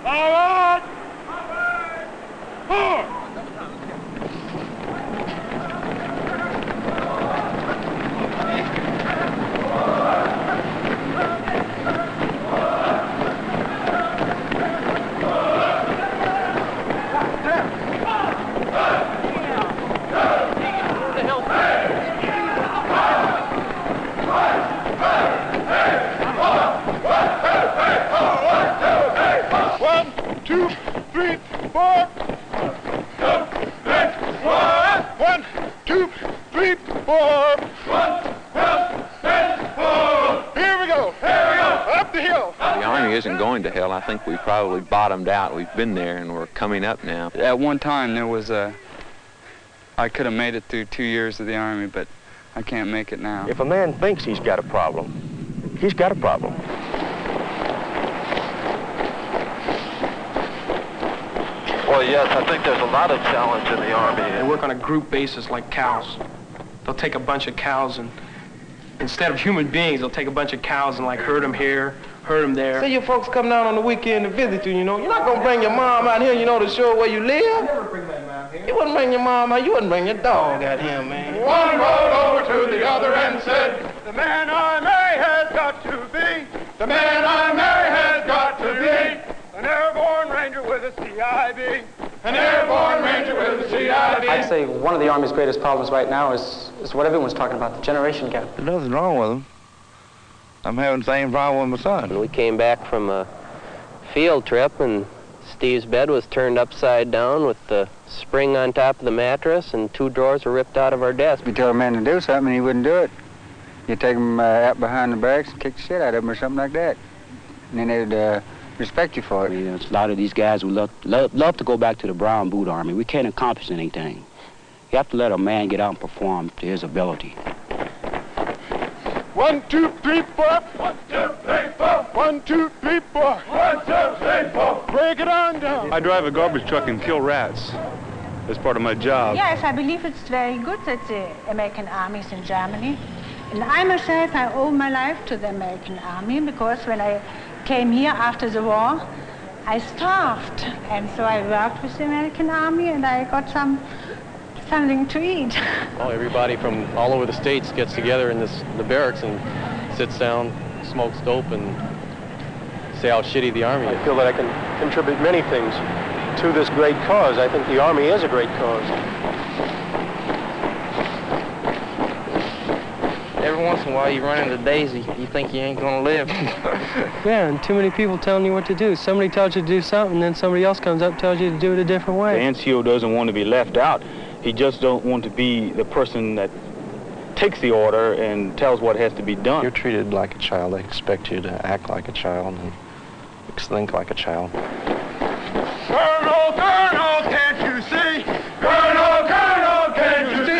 Forward! Forward! 2, 3, 4. 1, 2, 3, 4. 1, 2, 3, 4. Here we go. Up the hill. The Army isn't going to hell. I think we probably bottomed out. We've been there and we're coming up now. At one time there was I could have made it through 2 years of the Army, but I can't make it now. If a man thinks he's got a problem, he's got a problem. Well, yes, I think there's a lot of challenge in the Army. They work on a group basis like cows. They'll take a bunch of cows and instead of human beings, they'll take a bunch of cows and like herd them here, herd them there. Say your folks come down on the weekend to visit you, you know. You're not going to bring your mom out here, you know, to show where you live. I never bring my mom here. You wouldn't bring your mom out. You wouldn't bring your dog out here, man. One rode over to the other and said, the man I marry has got to be, the man I marry has got to be an airborne ranger with a CIB. An airborne ranger with a CIB. I'd say one of the Army's greatest problems right now is what everyone's talking about, the generation gap. There's nothing wrong with them. I'm having the same problem with my son. We came back from a field trip and Steve's bed was turned upside down with the spring on top of the mattress and 2 drawers were ripped out of our desk. You tell a man to do something and he wouldn't do it. You take him out behind the barracks and kick the shit out of him or something like that. And then they'd respect you for it. You know, a lot of these guys would love to go back to the brown boot army. We can't accomplish anything. You have to let a man get out and perform to his ability. 1, 2, 3, 4. 1, 2, 3, 4. 1, 2, 3, 4. 1, 2, 3, 4. Break it on down. I drive a garbage truck and kill rats as part of my job. Yes, I believe it's very good that the American Army is in Germany. And I myself, I owe my life to the American Army because when I came here after the war, I starved. And so I worked with the American Army and I got something to eat. Well, everybody from all over the states gets together in the barracks and sits down, smokes dope, and say how shitty the Army is. I feel that I can contribute many things to this great cause. I think the Army is a great cause. Every once in a while you run into Daisy, you think you ain't gonna live. Yeah, and too many people telling you what to do. Somebody tells you to do something, and then somebody else comes up and tells you to do it a different way. The NCO doesn't want to be left out. He just don't want to be the person that takes the order and tells what has to be done. You're treated like a child. They expect you to act like a child and think like a child. Colonel, Colonel, can't you see? Colonel, Colonel, can't you see?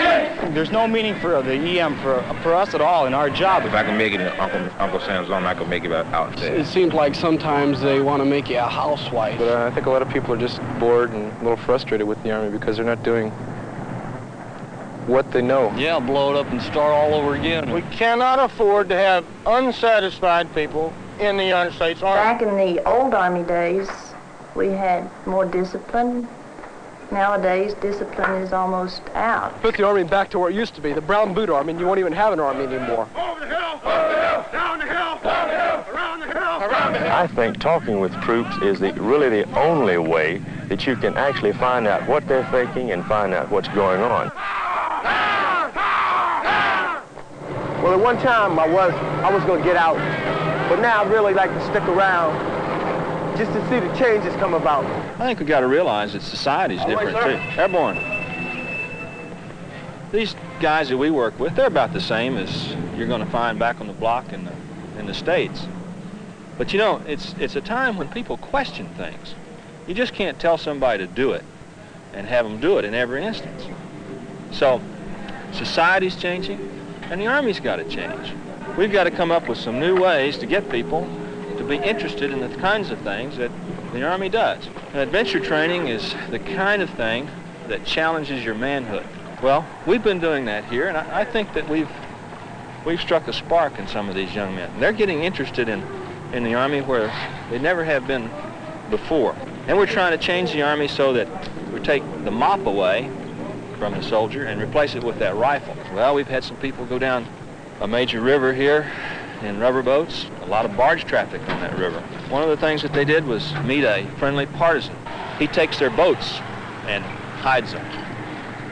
There's no meaning for the EM for us at all in our job. If I can make it in Uncle Sam's home, I can make it out there. It seems like sometimes they want to make you a housewife. But I think a lot of people are just bored and a little frustrated with the Army because they're not doing what they know. Yeah, blow it up and start all over again. We cannot afford to have unsatisfied people in the United States Army. Back in the old Army days, we had more discipline. Nowadays, discipline is almost out. Put the Army back to where it used to be, the brown boot army, and you won't even have an army anymore. Over the hill, down the hill, down the hill, around the hill, around the hill. I think talking with troops is really the only way that you can actually find out what they're thinking and find out what's going on. Well, at one time I was going to get out, but now I really like to stick around just to see the changes come about. I think we've got to realize that society's different too. Airborne. These guys that we work with, they're about the same as you're going to find back on the block in the States. But you know, it's a time when people question things. You just can't tell somebody to do it and have them do it in every instance. So society's changing and the Army's got to change. We've got to come up with some new ways to get people to be interested in the kinds of things that the Army does. And adventure training is the kind of thing that challenges your manhood. Well, we've been doing that here, and I think that we've struck a spark in some of these young men. They're getting interested in the Army where they never have been before. And we're trying to change the Army so that we take the mop away from the soldier and replace it with that rifle. Well, we've had some people go down a major river here in rubber boats, a lot of barge traffic on that river. One of the things that they did was meet a friendly partisan. He takes their boats and hides them.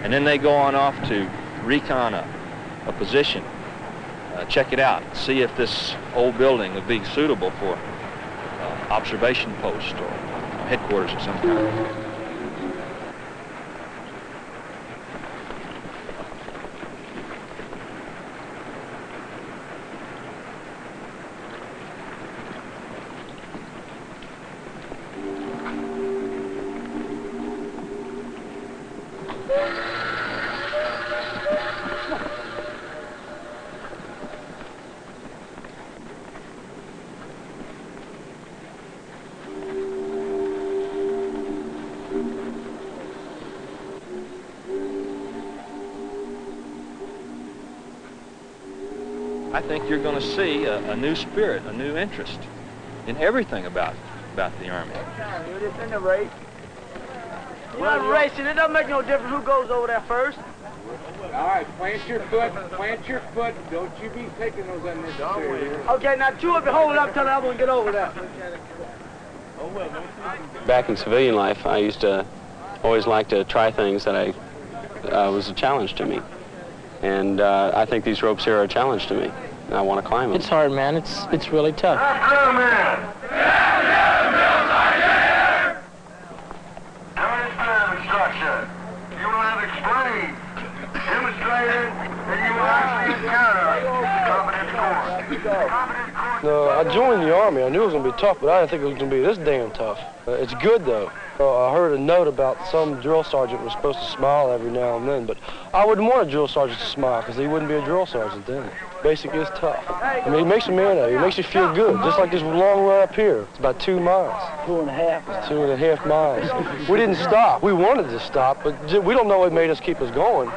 And then they go on off to recon a position, check it out, see if this old building would be suitable for observation post or headquarters of some kind. I think you're going to see a new spirit, a new interest in everything about the Army. It's in the race. You're not racing. It doesn't make no difference who goes over there first. All right, plant your foot. Plant your foot. Don't you be taking those unnecessary. Okay, now two of you hold it up till the other one get over there. Back in civilian life, I used to always like to try things that was a challenge to me. And I think these ropes here are a challenge to me. And I want to climb them. It's hard, man. It's really tough. You will have explained, demonstrated, and you will actually encounter competent No, I joined the Army. I knew it was going to be tough, but I didn't think it was going to be this damn tough. It's good, though. I heard a note about some drill sergeant was supposed to smile every now and then, but I wouldn't want a drill sergeant to smile because he wouldn't be a drill sergeant then. Basic is tough. I mean, it makes a man of you. It makes you feel good, just like this long run up here. It's about 2 miles. 2.5. It's 2.5 miles. We didn't stop. We wanted to stop, but we don't know what made us keep us going.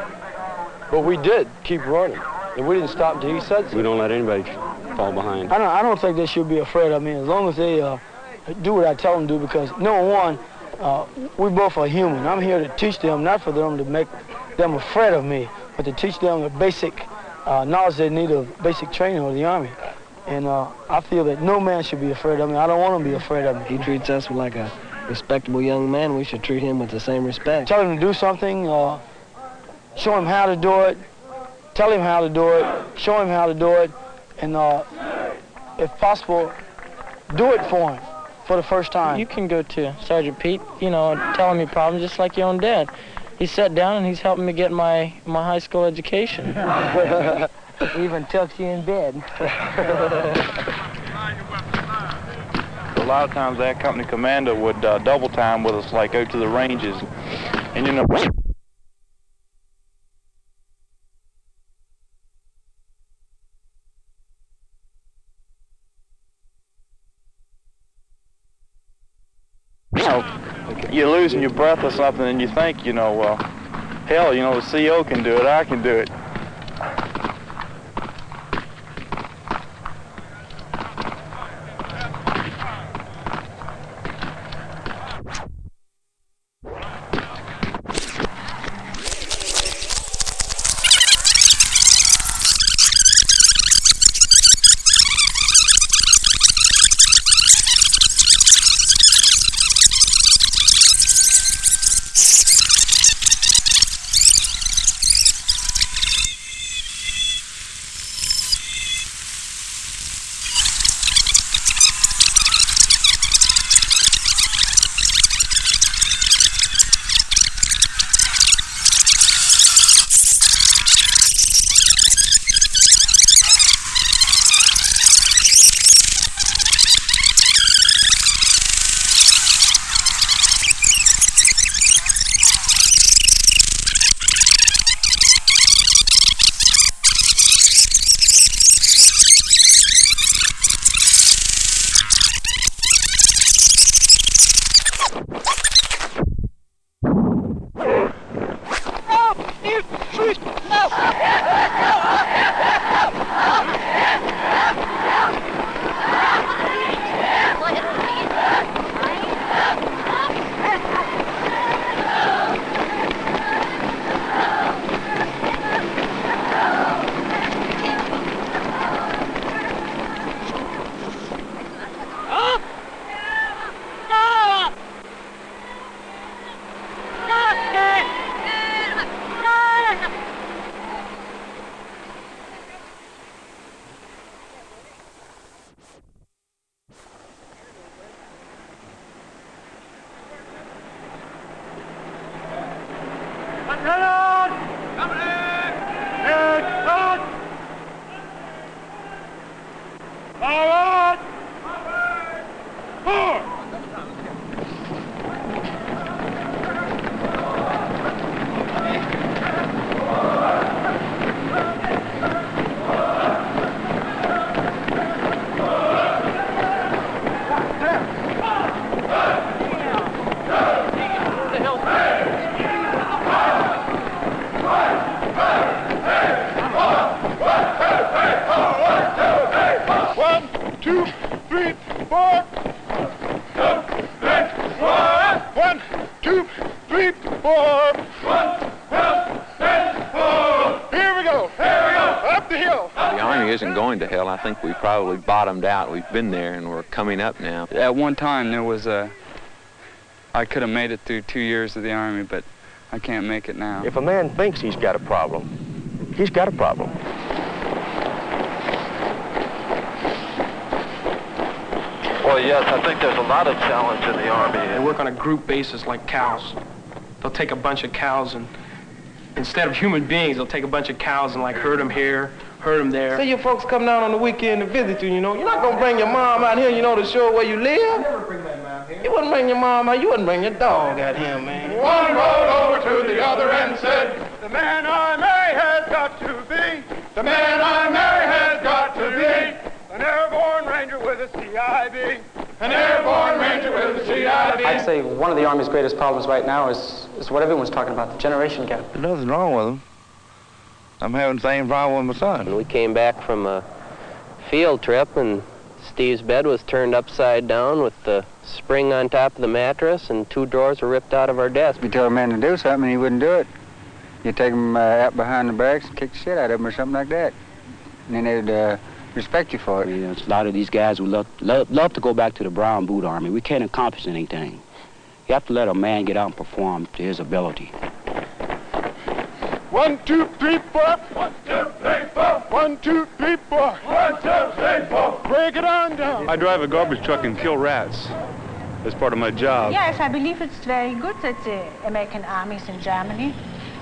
But we did keep running, and we didn't stop until he said so. We don't let anybody fall behind. I don't think they should be afraid of me as long as they do what I tell them to do, because number one, we both are human. I'm here to teach them, not for them to make them afraid of me, but to teach them the basic knowledge they need of basic training of the Army. And I feel that no man should be afraid of me. I don't want them to be afraid of me. He treats us like a respectable young man. We should treat him with the same respect. Tell him to do something, show him how to do it, tell him how to do it, show him how to do it, and if possible, do it for him for the first time. You can go to Sergeant Pete, you know, and tell him your problem just like your own dad. He sat down and he's helping me get my high school education. Even tucks you in bed. A lot of times that company commander would double time with us, like out to the ranges, and you know. You're losing your breath or something, and you think, you know, well, hell, you know, the CO can do it, I can do it. going to hell. I think we probably bottomed out. We've been there and we're coming up now. At one time there was I could have made it through 2 years of the Army, but I can't make it now. If a man thinks he's got a problem, he's got a problem. Well, yes, I think there's a lot of challenge in the Army. They work on a group basis like cows. They'll take a bunch of cows and instead of human beings, they'll take a bunch of cows and like herd them here, herd them there. Say your folks come down on the weekend to visit you, you know. You're not going to bring your mom out here, you know, to show where you live. You never bring that mom here. You wouldn't bring your mom out. You wouldn't bring your dog out here, man. One rode over to the other and said, the man I marry has got to be, the man I marry has got to be an airborne ranger with a CIB, an airborne ranger with a CIB. I'd say one of the Army's greatest problems right now is what everyone's talking about, the generation gap. There's nothing wrong with them. I'm having the same problem with my son. We came back from a field trip and Steve's bed was turned upside down with the spring on top of the mattress and 2 drawers were ripped out of our desk. You tell a man to do something and he wouldn't do it. You take him out behind the barracks and kick the shit out of him or something like that. And then they'd respect you for it. You know, a lot of these guys would love to go back to the brown boot army. We can't accomplish anything. You have to let a man get out and perform to his ability. 1, 2, 3, 4. 1, 2, 3, 4. 1, 2, 3, 4. 1, 2, 3, 4. Break it on down. I drive a garbage truck and kill rats. That's part of my job. Yes, I believe it's very good that the American Army is in Germany.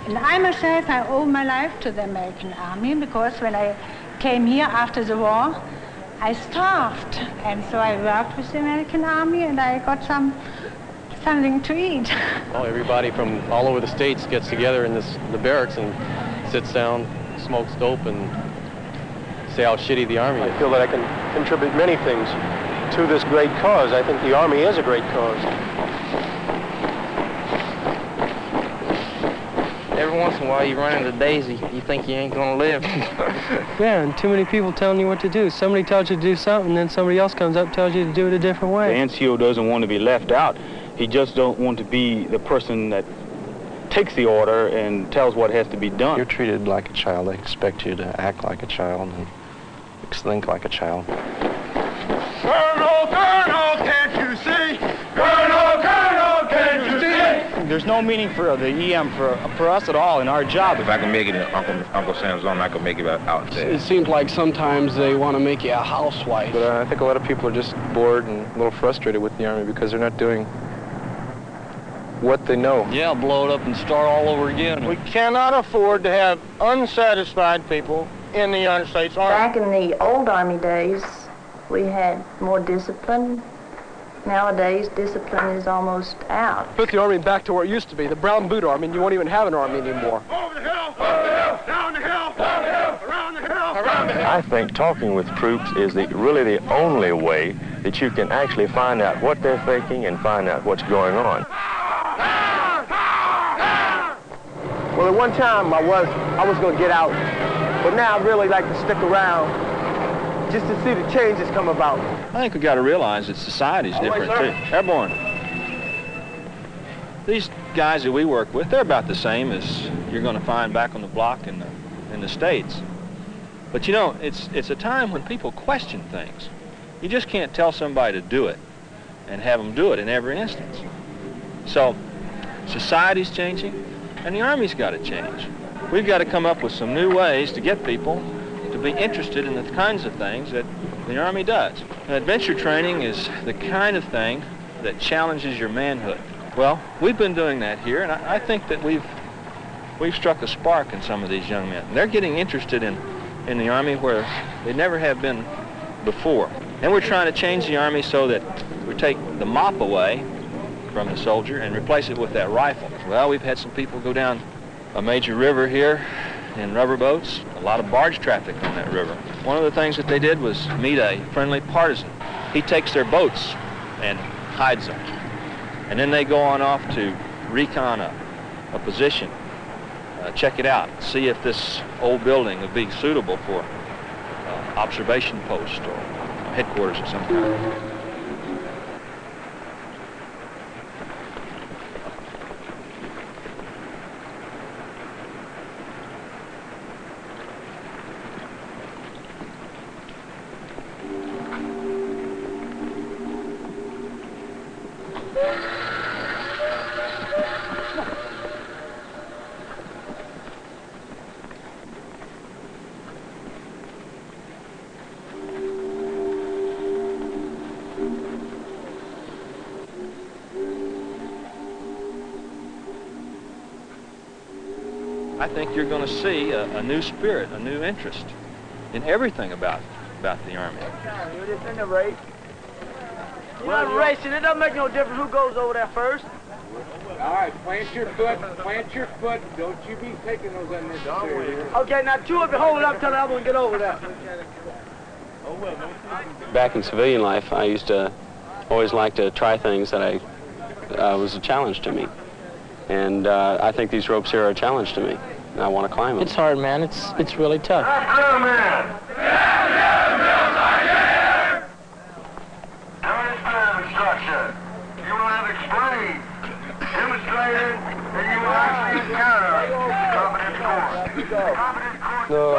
And I myself, I owe my life to the American Army because when I came here after the war, I starved. And so I worked with the American Army and I got something to eat. Well, everybody from all over the states gets together in the barracks and sits down, smokes dope, and say how shitty the Army is. I feel that I can contribute many things to this great cause. I think the Army is a great cause. Every once in a while you run into Daisy, you think you ain't gonna live. Yeah, and too many people telling you what to do. Somebody tells you to do something, and then somebody else comes up and tells you to do it a different way. The NCO doesn't want to be left out. He just don't want to be the person that takes the order and tells what has to be done. You're treated like a child. They expect you to act like a child and think like a child. Colonel, Colonel, can't you see? Colonel, Colonel, can't you see? There's no meaning for the EM for us at all in our job. If I can make it in Uncle Sam's Army, I can make it out there. It seems like sometimes they want to make you a housewife. But I think a lot of people are just bored and a little frustrated with the Army because they're not doing what they know. Yeah, blow it up and start all over again. We cannot afford to have unsatisfied people in the United States Army. Back in the old Army days, we had more discipline. Nowadays, discipline is almost out. Put the Army back to where it used to be, the brown boot Army, and you won't even have an Army anymore. Over the hill, down the hill, down the hill, around the hill, around the hill. I think talking with troops is really the only way that you can actually find out what they're thinking and find out what's going on. Well, at one time I was going to get out, but now I really like to stick around just to see the changes come about. I think we got to realize that society's different too. Airborne. These guys that we work with, they're about the same as you're going to find back on the block in the States. But you know, it's a time when people question things. You just can't tell somebody to do it and have them do it in every instance. So society's changing and the Army's got to change. We've got to come up with some new ways to get people to be interested in the kinds of things that the Army does. Adventure training is the kind of thing that challenges your manhood. Well, we've been doing that here, and I think that we've struck a spark in some of these young men. They're getting interested in the Army where they never have been before. And we're trying to change the Army so that we take the mop away from the soldier and replace it with that rifle. Well, we've had some people go down a major river here in rubber boats, a lot of barge traffic on that river. One of the things that they did was meet a friendly partisan. He takes their boats and hides them. And then they go on off to recon a position, check it out, see if this old building would be suitable for observation post or headquarters of some kind. I think you're going to see a new spirit, a new interest in everything about the Army. You're just in the race. You're not racing. It doesn't make no difference who goes over there first. All right, plant your foot. Plant your foot. Don't you be taking those unnecessary. Okay, now two of you hold it up till the other one get over there. Back in civilian life, I used to always like to try things that was a challenge to me. And I think these ropes here are a challenge to me. And I want to climb them. It's hard, man. It's really tough.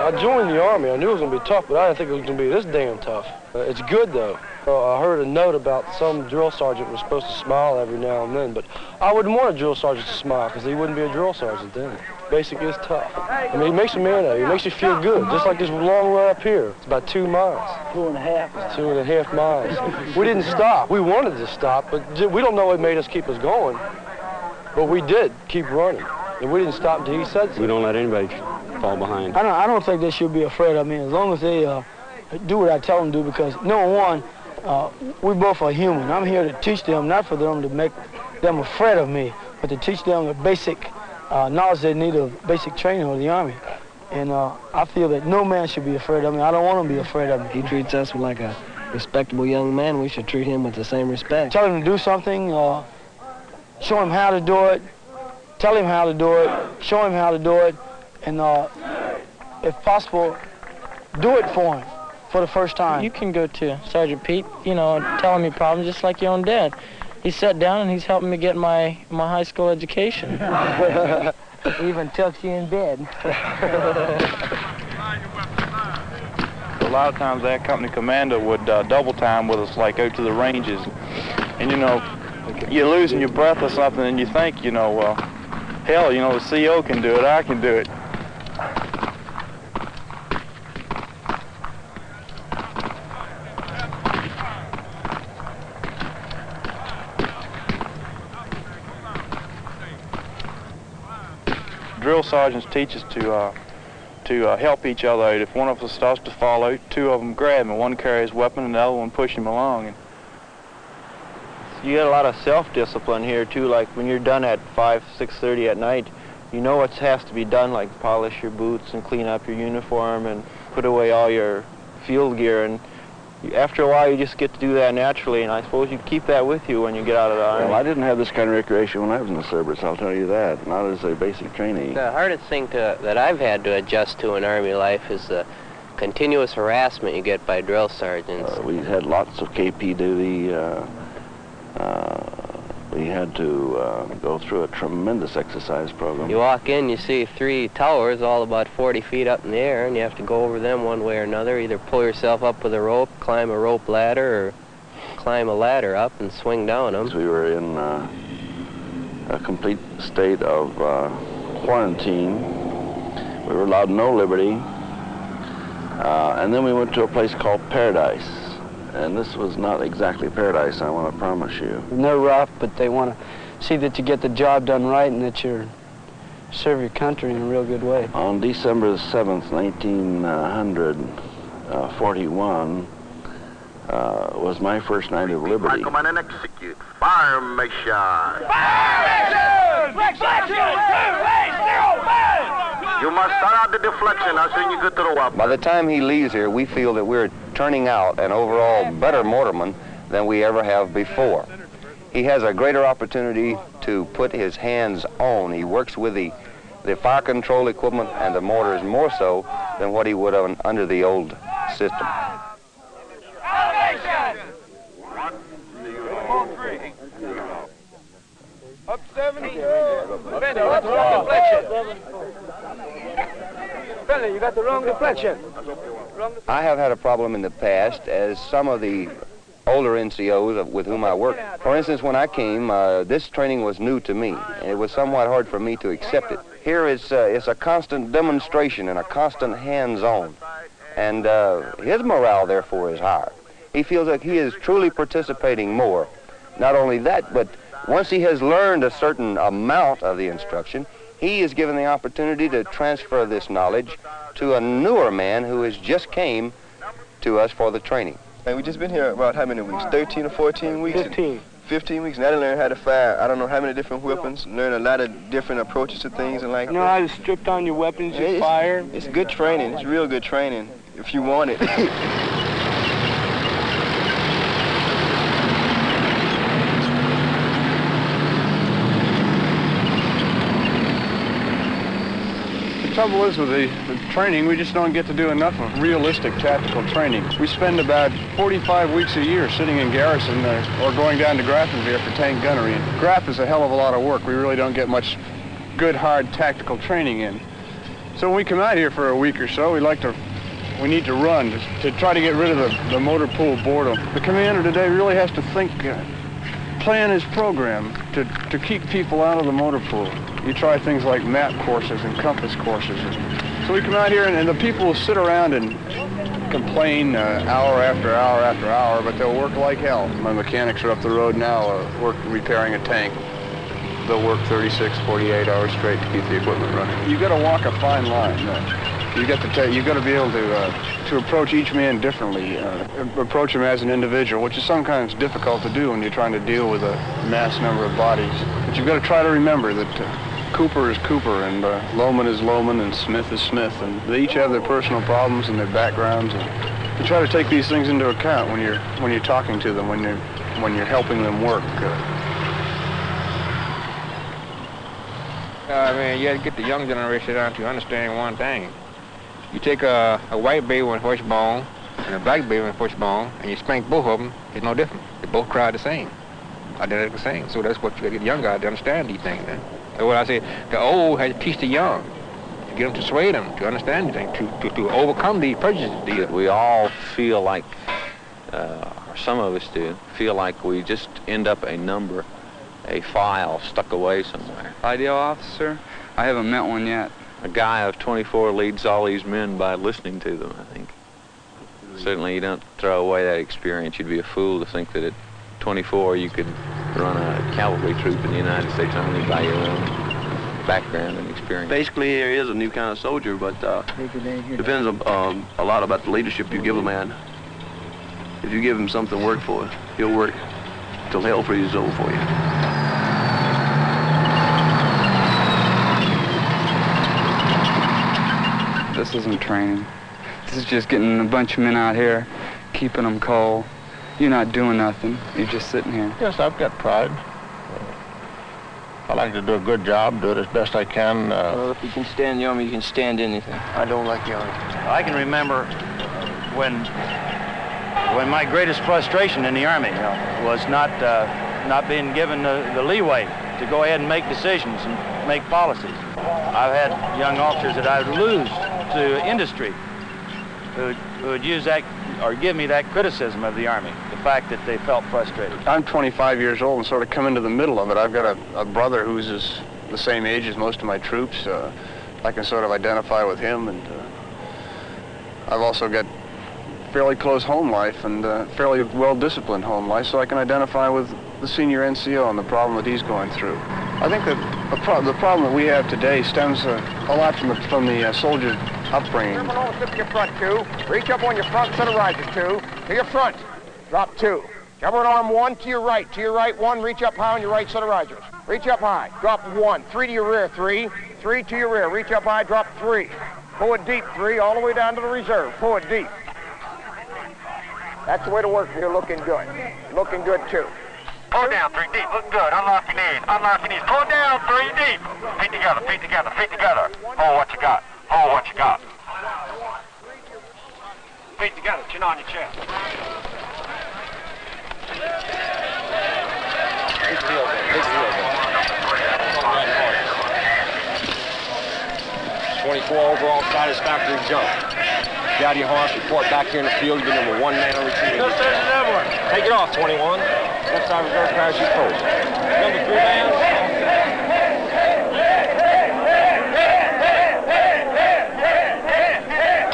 I joined the Army. I knew it was going to be tough, but I didn't think it was going to be this damn tough. It's good, though. I heard a note about some drill sergeant was supposed to smile every now and then, but I wouldn't want a drill sergeant to smile because he wouldn't be a drill sergeant then. Basic is tough. I mean, it makes a man of you. It makes you feel good, just like this long run up here. It's about 2 miles. 2.5. It's 2.5 miles. We didn't stop. We wanted to stop, but we don't know what made us keep us going. But we did keep running, and we didn't stop until he said so. We don't let anybody fall behind. I don't think they should be afraid of me as long as they do what I tell them to do, because number one, we both are human. I'm here to teach them, not for them to make them afraid of me, but to teach them the basic knowledge they need of basic training of the Army. And I feel that no man should be afraid of me. I don't want them to be afraid of me. He treats us like a respectable young man. We should treat him with the same respect. Tell him to do something, show him how to do it, tell him how to do it, show him how to do it, and if possible, do it for him for the first time. You can go to Sergeant Pete, you know, and tell him your problem just like your own dad. He sat down and he's helping me get my high school education. Even tucks you in bed. A lot of times that company commander would double time with us, like out to the ranges. And, you know, you're losing your breath or something, and you think, you know, well, hell, you know, the CO can do it, I can do it. Drill sergeants teach us to help each other out. If one of us starts to fall out, 2 of them grab him. One carries his weapon and the other one push him along. And you get a lot of self-discipline here too, like when you're done at 6:30 at night, you know what has to be done, like polish your boots and clean up your uniform and put away all your field gear, and after a while you just get to do that naturally, and I suppose you keep that with you when you get out of the Army. Well, I didn't have this kind of recreation when I was in the service, I'll tell you that, not as a basic trainee. The hardest thing that I've had to adjust to in Army life is the continuous harassment you get by drill sergeants. We had lots of KP duty. We had to go through a tremendous exercise program. You walk in, you see 3 towers all about 40 feet up in the air, and you have to go over them one way or another. Either pull yourself up with a rope, climb a rope ladder, or climb a ladder up and swing down them. We were in a complete state of quarantine. We were allowed no liberty. And then we went to a place called Paradise. And this was not exactly paradise, I want to promise you. And they're rough, but they want to see that you get the job done right and that you serve your country in a real good way. On December 7th, 1941, was my first night of liberty. Command and execute. Fire mission. Fire mission! Reflection! 2805! You must start out the deflection as soon as you get to the weapon. By the time he leaves here, we feel that we're turning out an overall better mortarman than we ever have before. He has a greater opportunity to put his hands on. He works with the fire control equipment and the mortars more so than what he would have under the old system. Up 70. Benny, you got the wrong deflection. I have had a problem in the past, as some of the older NCOs with whom I work. For instance, when I came, this training was new to me, and it was somewhat hard for me to accept it. Here it's a constant demonstration and a constant hands-on, and his morale, therefore, is higher. He feels like he is truly participating more. Not only that, but once he has learned a certain amount of the instruction, he is given the opportunity to transfer this knowledge to a newer man who has just came to us for the training. And we've just been here about how many weeks? 13 or 14 weeks? 15. 15 weeks, and I learned how to fire I don't know how many different weapons, learn a lot of different approaches to things and like You know how to strip down your weapons, you fire? It's good training. It's real good training if you want it. The trouble is with the training, we just don't get to do enough of realistic tactical training. We spend about 45 weeks a year sitting in garrison or going down to Grafenwehr for tank gunnery. And Graf is a hell of a lot of work. We really don't get much good, hard tactical training in. So when we come out here for a week or so, we need to run to try to get rid of the motor pool boredom. The commander today really has to think, plan his program to keep people out of the motor pool. You try things like map courses and compass courses. So we come out here and the people will sit around and complain hour after hour after hour, but they'll work like hell. My mechanics are up the road now repairing a tank. They'll work 36, 48 hours straight to keep the equipment running. You got to walk a fine line. You got to be able to approach each man differently, approach him as an individual, which is sometimes difficult to do when you're trying to deal with a mass number of bodies. But you've got to try to remember that Cooper is Cooper, and Lohman is Lohman, and Smith is Smith, and they each have their personal problems and their backgrounds. And you try to take these things into account when you're talking to them, when you're helping them work. I mean, you got to get the young generation down to understand one thing. You take a white baby when first born and a black baby when first born, and you spank both of them, it's no different. They both cry the same, identical same. So that's what you got to get the young guys to understand these things. That's what I say. The old has to teach the young, to get them to sway them, to understand these things, to overcome these prejudices. We all feel like, or some of us do, feel like we just end up a number, a file stuck away somewhere. Ideal officer? I haven't met one yet. A guy of 24 leads all these men by listening to them, I think. Certainly you don't throw away that experience. You'd be a fool to think that at 24 you could run a cavalry troop in the United States Army by your own background and experience. Basically, there is a new kind of soldier, but depends a lot about the leadership you give a man. If you give him something to work for, he'll work till hell freezes over for you. This isn't training. This is just getting a bunch of men out here, keeping them cold. You're not doing nothing. You're just sitting here. Yes, I've got pride. I like to do a good job, do it as best I can. Well, if you can stand the Army, you can stand anything. I don't like the Army. I can remember when my greatest frustration in the Army was not being given the leeway to go ahead and make decisions and make policies. I've had young officers that I would lose to industry who would use that or give me that criticism of the Army, the fact that they felt frustrated. I'm 25 years old and sort of come into the middle of it. I've got a brother who's the same age as most of my troops. I can sort of identify with him, and I've also got fairly close home life and fairly well-disciplined home life, so I can identify with the senior NCO and the problem that he's going through. I think that the problem that we have today stems a lot from the soldier upbringing. Sit to your front, two. Reach up on your front set of risers, two. To your front. Drop two. Cover an arm one to your right one. Reach up high on your right set of risers. Reach up high. Drop one. Three to your rear, three. Three to your rear. Reach up high, drop three. Pull it deep, three, all the way down to the reserve. Pull it deep. That's the way to work. You're looking good. Looking good, too. Pull down, three deep. Looking good. Unlock your knees. Unlock your knees. Pull down, three deep. Feet together, feet together, feet together. Hold what you got. Hold what you got. Feet together, chin on your chest. 24 overall satisfactory jump. Get out of your horse, report back here in the field, you've been number one man on the team. Take it off, 21. Left side reserve parachute first. Number 3 man.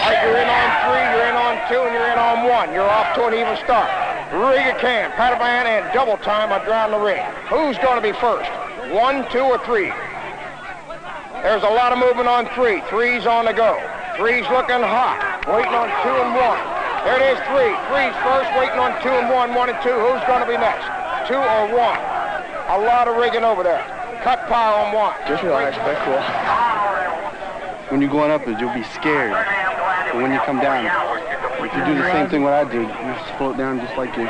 All right, you're in on 3, you're in on 2, and you're in on 1. You're off to an even start. Rig a can, Padawan, and double time around the ring. Who's going to be first? 1, 2, or 3? There's a lot of movement on 3. 3's on the go. 3's looking hot, waiting on 2 and 1. There it is, 3. 3's first, waiting on 2 and 1, 1 and 2. Who's going to be next? 2 or 1? A lot of rigging over there. Cut power on 1. Just relax, back cool. When you're going up, you'll be scared. But when you come down, if you do the same thing what I do, you just float down just like you're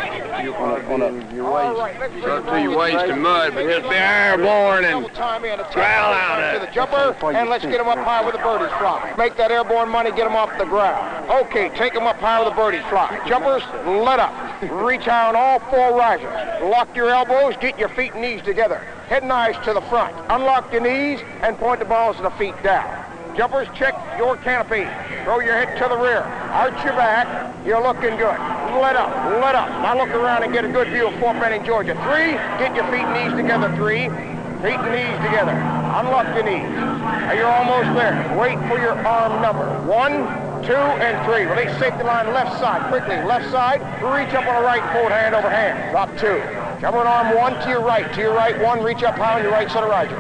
on your waist. Up to your waist in mud, but just be airborne and growl out to at the jumper, and let's get him up high where the birdies fly. Make that airborne money, get him off the ground. Okay, take him up high where the birdies fly. Jumpers, let up. Reach high on all 4 risers. Lock your elbows, get your feet and knees together. Head and eyes to the front. Unlock your knees and point the balls of the feet down. Jumpers, check your canopy. Throw your head to the rear. Arch your back. You're looking good. Let up, let up. Now look around and get a good view of Fort Benning, Georgia. 3, get your feet and knees together, 3. Feet and knees together. Unlock your knees. Now you're almost there. Wait for your arm number. 1, 2, and 3. Release safety line left side. Quickly, left side. Reach up on the right, forward hand over hand. Drop 2. Jumper on arm 1 to your right. To your right, 1. Reach up high on your right set of risers.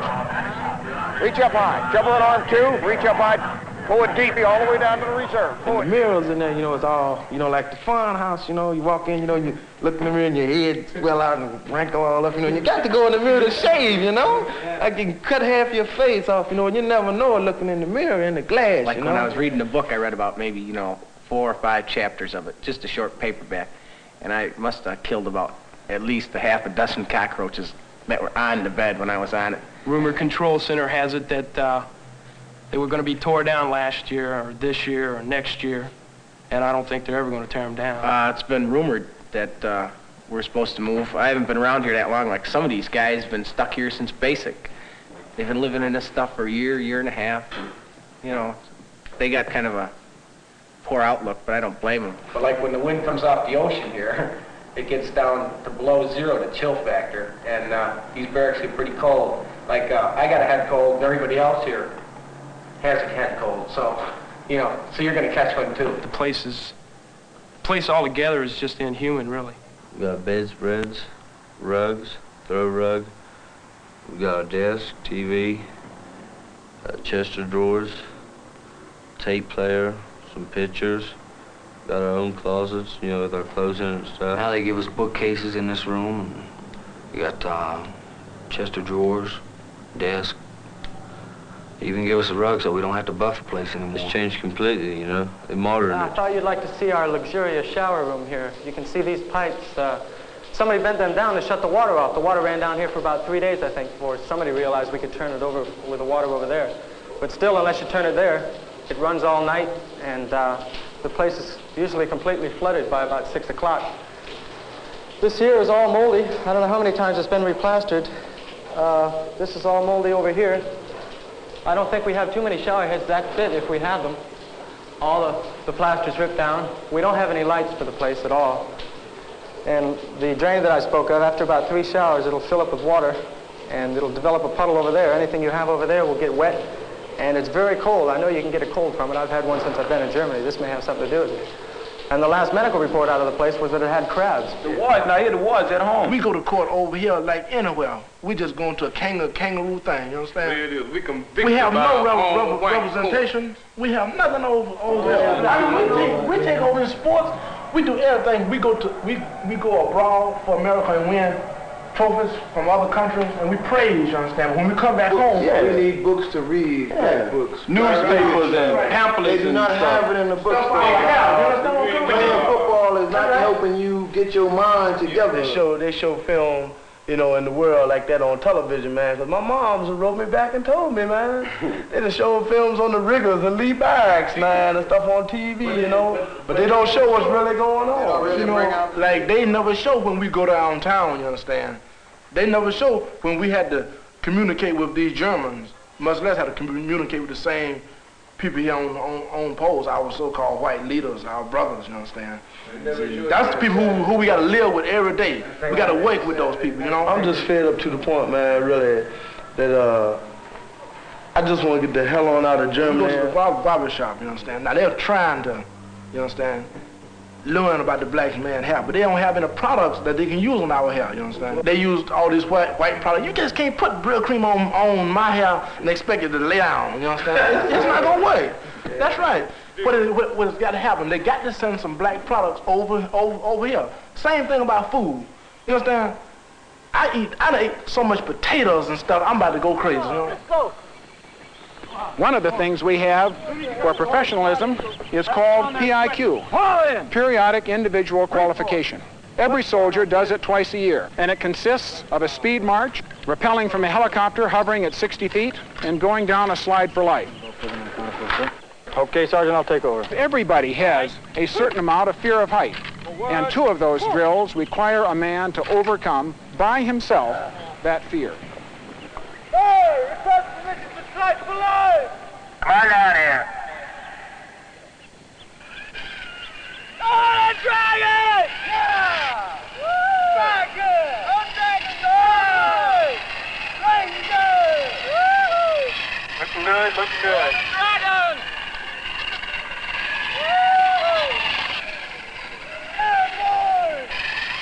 Reach up high. Jumper on arm 2. Reach up high. Pull it deeply all the way down to the reserve. The mirrors in there, you know, it's all, you know, like the fun house, you know, you walk in, you know, you look in the mirror and your head swell out and wrinkle all up, you know, and you got to go in the mirror to shave, you know? Like you can cut half your face off, you know, and you never know it looking in the mirror, in the glass, Like you when know? I was reading the book, I read about maybe, you know, 4 or 5 chapters of it, just a short paperback. And I must have killed about at least a half a dozen cockroaches that were on the bed when I was on it. Rumor Control Center has it that they were going to be tore down last year or this year or next year, and I don't think they're ever going to tear them down. It's been rumored that we're supposed to move. I haven't been around here that long. Like some of these guys have been stuck here since basic. They've been living in this stuff for a year, year and a half. And, you know, they got kind of a poor outlook, but I don't blame them. But like when the wind comes off the ocean here, it gets down to below 0, the chill factor, and these barracks get pretty cold. Like I got a head cold, and everybody else here has a head cold, so, you know, so you're going to catch one too. The place altogether is just inhuman, really. We got bedspreads, rugs, throw rug. We got a desk, TV, a chest of drawers, tape player, some pictures. Got our own closets, you know, with our clothes in it and stuff. Now they give us bookcases in this room. We got chest of drawers, desk. They even give us a rug so we don't have to buff the place anymore. It's changed completely, you know. They moderned I it. thought you'd like to see our luxurious shower room here. You can see these pipes. Somebody bent them down to shut the water off. The water ran down here for about 3 days, I think, before somebody realized we could turn it over with the water over there. But still, unless you turn it there, it runs all night, and the place is usually completely flooded by about 6 o'clock. This here is all moldy. I don't know how many times it's been replastered. This is all moldy over here. I don't think we have too many shower heads that fit if we had them. All the plaster's ripped down. We don't have any lights for the place at all. And the drain that I spoke of, after about 3 showers, it'll fill up with water, and it'll develop a puddle over there. Anything you have over there will get wet, and it's very cold. I know you can get a cold from it. I've had one since I've been in Germany. This may have something to do with it. And the last medical report out of the place was that it had crabs. The wards, now here the wards at home. We go to court over here like anywhere. We just going to a kangaroo thing, you understand? There it is. We have no representation. We have nothing over there. I mean, we take over in sports. We do everything. We go abroad for America and win trophies from other countries, and we praise, you understand? When we come back home, we need books to read, books. Newspapers and pamphlets. They do not have it in the bookstore. Playing football is not helping you get your mind together. They show film, you know, in the world like that on television, man. Because my mom wrote me back and told me, man. They just show films on the riggers and Lee Barracks, man, and stuff on TV, you know. But they don't show what's really going on. You know, like they never show when we go downtown, you understand? They never show when we had to communicate with these Germans, much less had to communicate with the same people here on post, our so-called white leaders, our brothers, you understand? That's the people who we got to live with every day. We got to work with those people, you know? I'm just fed up to the point, man, really, that I just want to get the hell on out of Germany. We go to the barber shop, you understand? Now, they're trying to, you understand? learn about the black man's hair, but they don't have any products that they can use on our hair, you understand? They use all these white products. You just can't put Brill cream on my hair and expect it to lay down, you understand? It's not gonna work. That's right. What has got to happen, they got to send some black products over here. Same thing about food, you understand? I ate so much potatoes and stuff, I'm about to go crazy, you know? Let's go. One of the things we have for professionalism is called PIQ, Periodic Individual Qualification. Every soldier does it twice a year, and it consists of a speed march, rappelling from a helicopter hovering at 60 feet, and going down a slide for life. Okay, Sergeant, I'll take over. Everybody has a certain amount of fear of height, and 2 of those drills require a man to overcome by himself that fear. Hey, request permission to strike for life! Come on down here. Oh, dragon! Yeah! Woo! Dragon! Oh, dragon! Dragon! Woo! Looking good, looking good. Dragon! Woo! Airborne!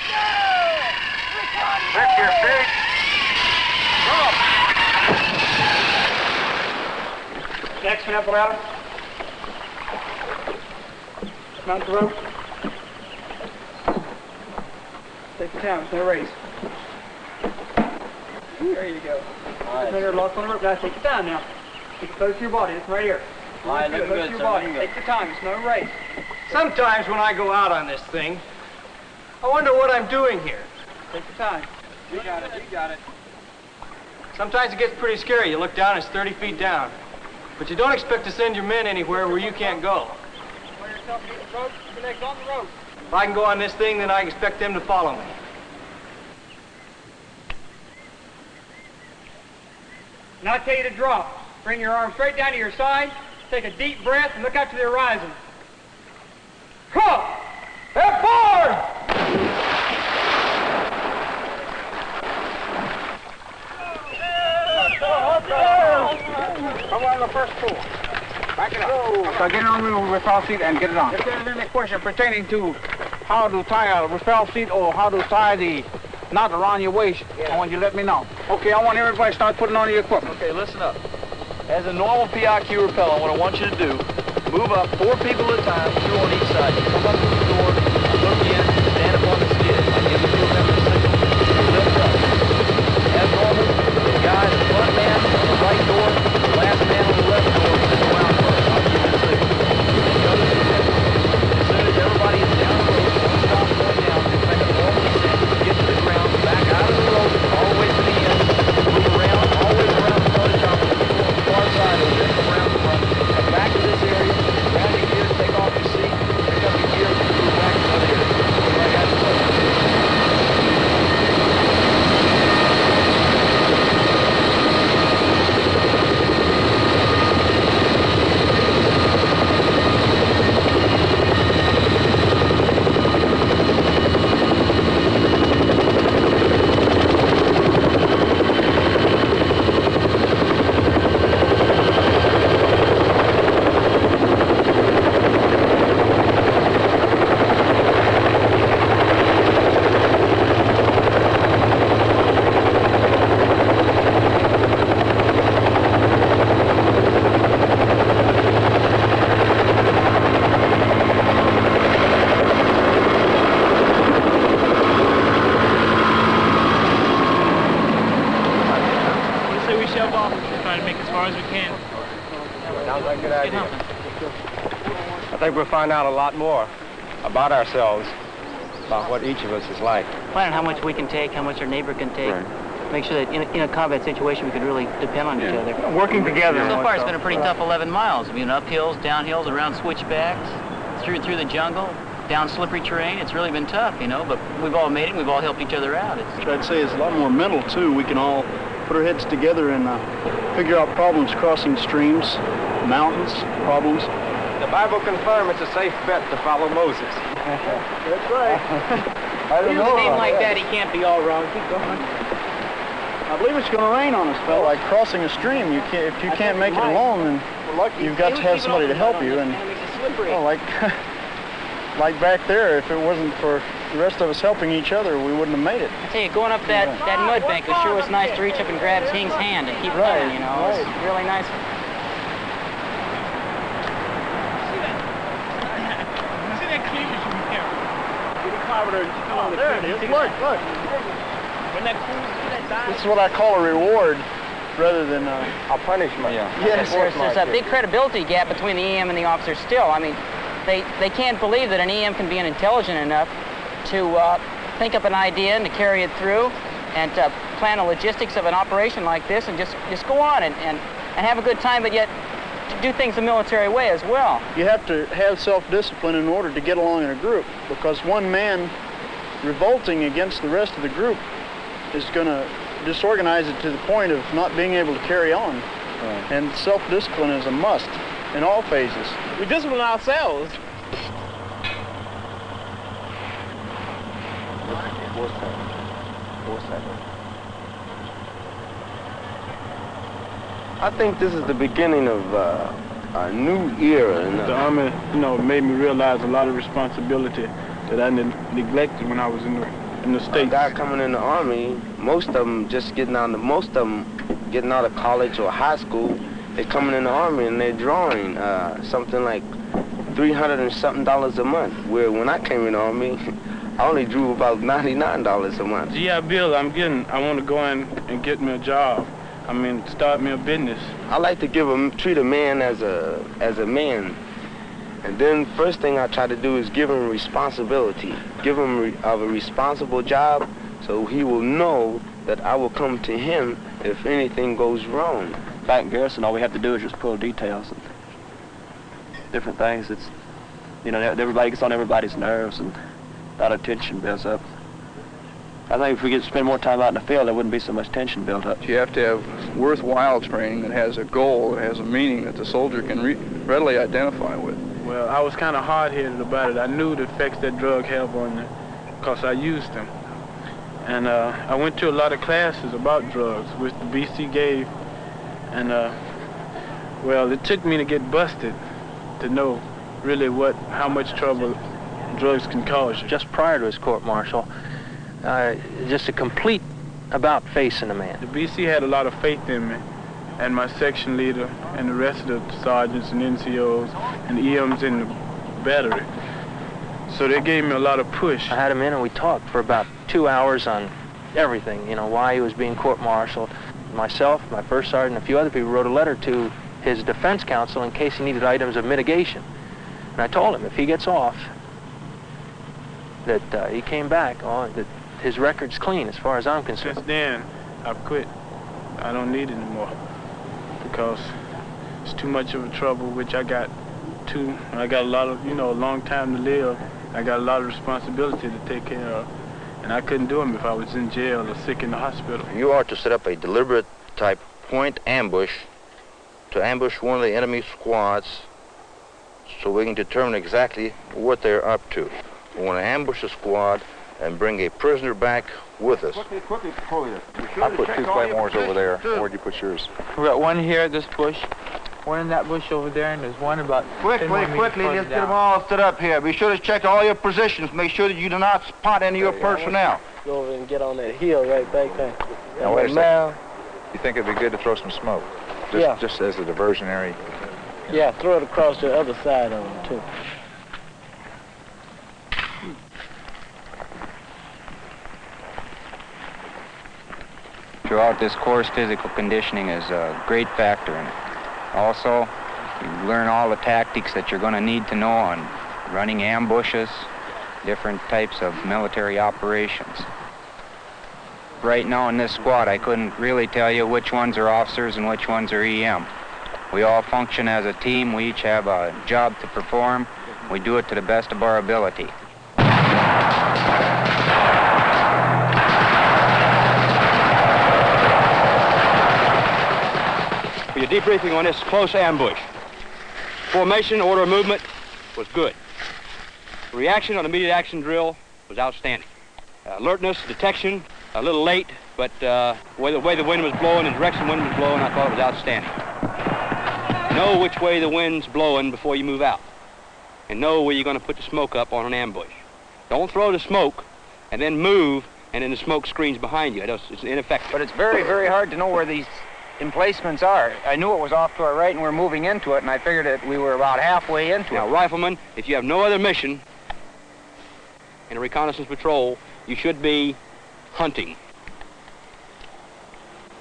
Yeah! Lift your feet. Come on! Next one up the ladder. Mount the rope. Take your time, it's no race. There you go. Right. Finger locked on the rope, guys. Take your time now. Get close to your body, it's right here. All right, looking close to your body. Take your time, it's no race. Sometimes when I go out on this thing, I wonder what I'm doing here. Take your time. You got it, you got it. Sometimes it gets pretty scary. You look down, it's 30 feet down. But you don't expect to send your men anywhere where you can't go. Wear yourself against the rope, keep your legs on the rope. If I can go on this thing, then I expect them to follow me. Now I tell you to drop. Bring your arm straight down to your side, take a deep breath, and look out to the horizon. Come! Airborne! Come on the first floor. Back it up. So get it on the rappel seat and get it on. If there's any question pertaining to how to tie a rappel seat or how to tie the knot around your waist, I want you to let me know. Okay, I want everybody to start putting on your equipment. Okay, listen up. As a normal PIQ rappel, what I want you to do, move up 4 people at a time, 2 on each side. You come up to the door, look in, stand up on the skid. I give the field member a signal, you lift up. As normal, the guy, the front man on the right door, the last man on the left door, and go out first. I'll give you the signal. Then the other two men. As soon as everybody is down the road, don't stop going down, just make a normal descent, get to the ground, back out of the road, all the way to the end, move around, always around the front of the chopper, on the far side over there, come around the front, come back to this area, grab your gear, take off your seat, pick up your gear, move back to the other area. Everybody got your place. I think we'll find out a lot more about ourselves, about what each of us is like. Find out how much we can take, how much our neighbor can take. Right. Make sure that in a combat situation we can really depend on each other. Working together. So far it's been a pretty tough 11 miles. I mean, uphills, downhills, around switchbacks, through the jungle, down slippery terrain. It's really been tough, you know, but we've all made it. We've all helped each other out. I'd say it's a lot more mental, too. We can all put our heads together and figure out problems crossing streams, mountains, problems. The Bible confirms it's a safe bet to follow Moses. That's right. I don't With know. a name like that, he can't be all wrong. Keep going. I believe it's going to rain on us, fella. Like crossing a stream, if you can't make it alone, then you've got to have somebody to help you. And like like back there, if it wasn't for the rest of us helping each other, we wouldn't have made it. I tell you, going up that mud bank, it sure was nice to reach up and grab Hing's hand and keep going, you know. It was really nice. Oh, there it is. Look, look. This is what I call a reward rather than a punishment. Yes, there's a big credibility gap between the EM and the officer still. I mean, they can't believe that an EM can be intelligent enough to think up an idea and to carry it through and to plan the logistics of an operation like this and just go on and have a good time, but yet to do things the military way as well. You have to have self-discipline in order to get along in a group, because one man revolting against the rest of the group is going to disorganize it to the point of not being able to carry on. And self-discipline is a must in all phases. We discipline ourselves. I think this is the beginning of a new era. The Army, you know, made me realize a lot of responsibility that I neglected when I was in the States. A guy coming in the Army, most of them just getting out of college or high school, they're coming in the Army and they're drawing something like $300 and something a month. Where when I came in the Army, I only drew about $99 a month. GI Bill, I want to go in and get me a job. I mean, start me a business. I like to treat a man as a man. And then first thing I try to do is give him responsibility. Give him a responsible job so he will know that I will come to him if anything goes wrong. Back in garrison, all we have to do is just pull details and different things. It's, you know, everybody gets on everybody's nerves and a lot of tension builds up. I think if we could spend more time out in the field, there wouldn't be so much tension built up. You have to have worthwhile training that has a goal, that has a meaning that the soldier can readily identify with. Well, I was kind of hard-headed about it. I knew the effects that drug have on me because I used them. And I went to a lot of classes about drugs, which the BC gave. And, well, it took me to get busted to know really how much trouble drugs can cause you. Just prior to his court-martial, just a complete about-face in a man. The BC had a lot of faith in me, and my section leader, and the rest of the sergeants and NCOs, and EMs in the battery. So they gave me a lot of push. I had him in and we talked for about 2 hours on everything, you know, why he was being court-martialed. Myself, my first sergeant, and a few other people wrote a letter to his defense counsel in case he needed items of mitigation. And I told him if he gets off, that he came back, that his record's clean as far as I'm concerned. Since then, I've quit. I don't need it anymore because it's too much of a trouble, which I got a lot of, you know, a long time to live. I got a lot of responsibility to take care of, and I couldn't do them if I was in jail or sick in the hospital. You are to set up a deliberate type point ambush to ambush one of the enemy squads so we can determine exactly what they're up to. We want to ambush a squad and bring a prisoner back with us. Quickly, I put 2 claymores over there. Where'd you put yours? We got one here at this bush, one in that bush over there, and there's one about... Quickly, let's get them all stood up here. Be sure to check all your positions. Make sure that you do not spot any of your personnel. Go over and get on that hill right back there. Now, wait a second. You think it'd be good to throw some smoke? Just as a diversionary? Yeah, throw it across the other side of them, too. Throughout this course, physical conditioning is a great factor in it. Also, you learn all the tactics that you're going to need to know on running ambushes, different types of military operations. Right now in this squad, I couldn't really tell you which ones are officers and which ones are EM. We all function as a team. We each have a job to perform. We do it to the best of our ability. Your debriefing on this close ambush. Formation, order of movement was good. Reaction on immediate action drill was outstanding. Alertness, detection, a little late, but the way the wind was blowing and the direction the wind was blowing, I thought it was outstanding. Know which way the wind's blowing before you move out. and know where you're going to put the smoke up on an ambush. Don't throw the smoke and then move, and then the smoke screens behind you. It's ineffective. But it's very, very hard to know where these emplacements are. I knew it was off to our right and we're moving into it, and I figured that we were about halfway into it. Now, riflemen, if you have no other mission in a reconnaissance patrol, you should be hunting,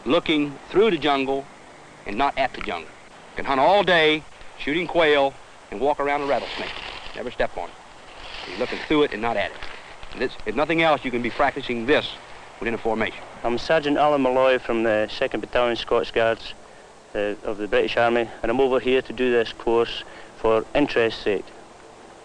looking through the jungle and not at the jungle. You can hunt all day, shooting quail, and walk around a rattlesnake. Never step on it. You're looking through it and not at it. And this, if nothing else, you can be practicing this within a formation. I'm Sergeant Alan Malloy from the 2nd Battalion Scots Guards of the British Army, and I'm over here to do this course for interest's sake,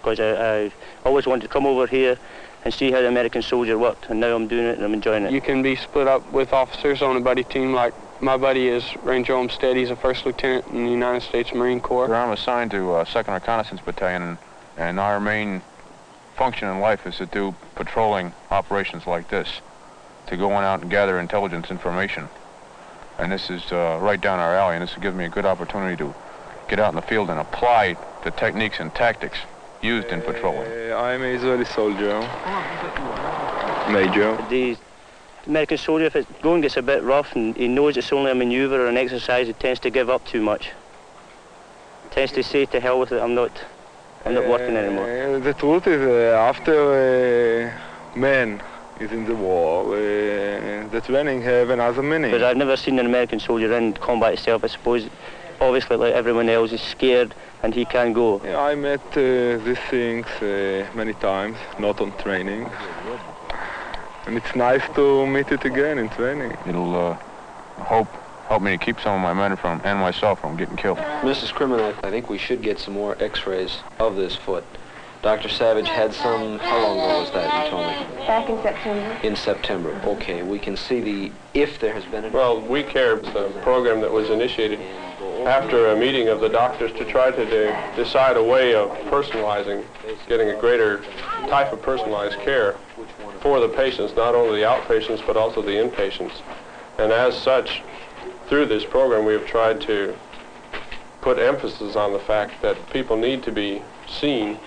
because I always wanted to come over here and see how the American soldier worked, and now I'm doing it and I'm enjoying it. You can be split up with officers on a buddy team. Like my buddy is Ranger Olmstead. He's a first lieutenant in the United States Marine Corps. I'm assigned to 2nd Reconnaissance Battalion, and our main function in life is to do patrolling operations like this, to go on out and gather intelligence information. And this is right down our alley, and this gives me a good opportunity to get out in the field and apply the techniques and tactics used in patrolling. I'm a Israeli soldier. Major. The American soldier, if it's going gets a bit rough and he knows it's only a maneuver or an exercise, he tends to give up too much. Tends to say, to hell with it, I'm not working anymore. The truth is, after men is in the war, the training have another meaning. Because I've never seen an American soldier in combat itself. I suppose, obviously, like everyone else, is scared and he can't go. Yeah, I met these things many times, not on training. And it's nice to meet it again in training. It'll help me to keep some of my men and myself from getting killed. Mrs. Crimin, I think we should get some more x-rays of this foot. Dr. Savage had some, how long ago was that, you told me? Back in September. In September, okay. We can see if there has been Well, We Care is a program that was initiated after a meeting of the doctors to try to decide a way of personalizing, getting a greater type of personalized care for the patients, not only the outpatients, but also the inpatients. And as such, through this program, we have tried to put emphasis on the fact that people need to be seen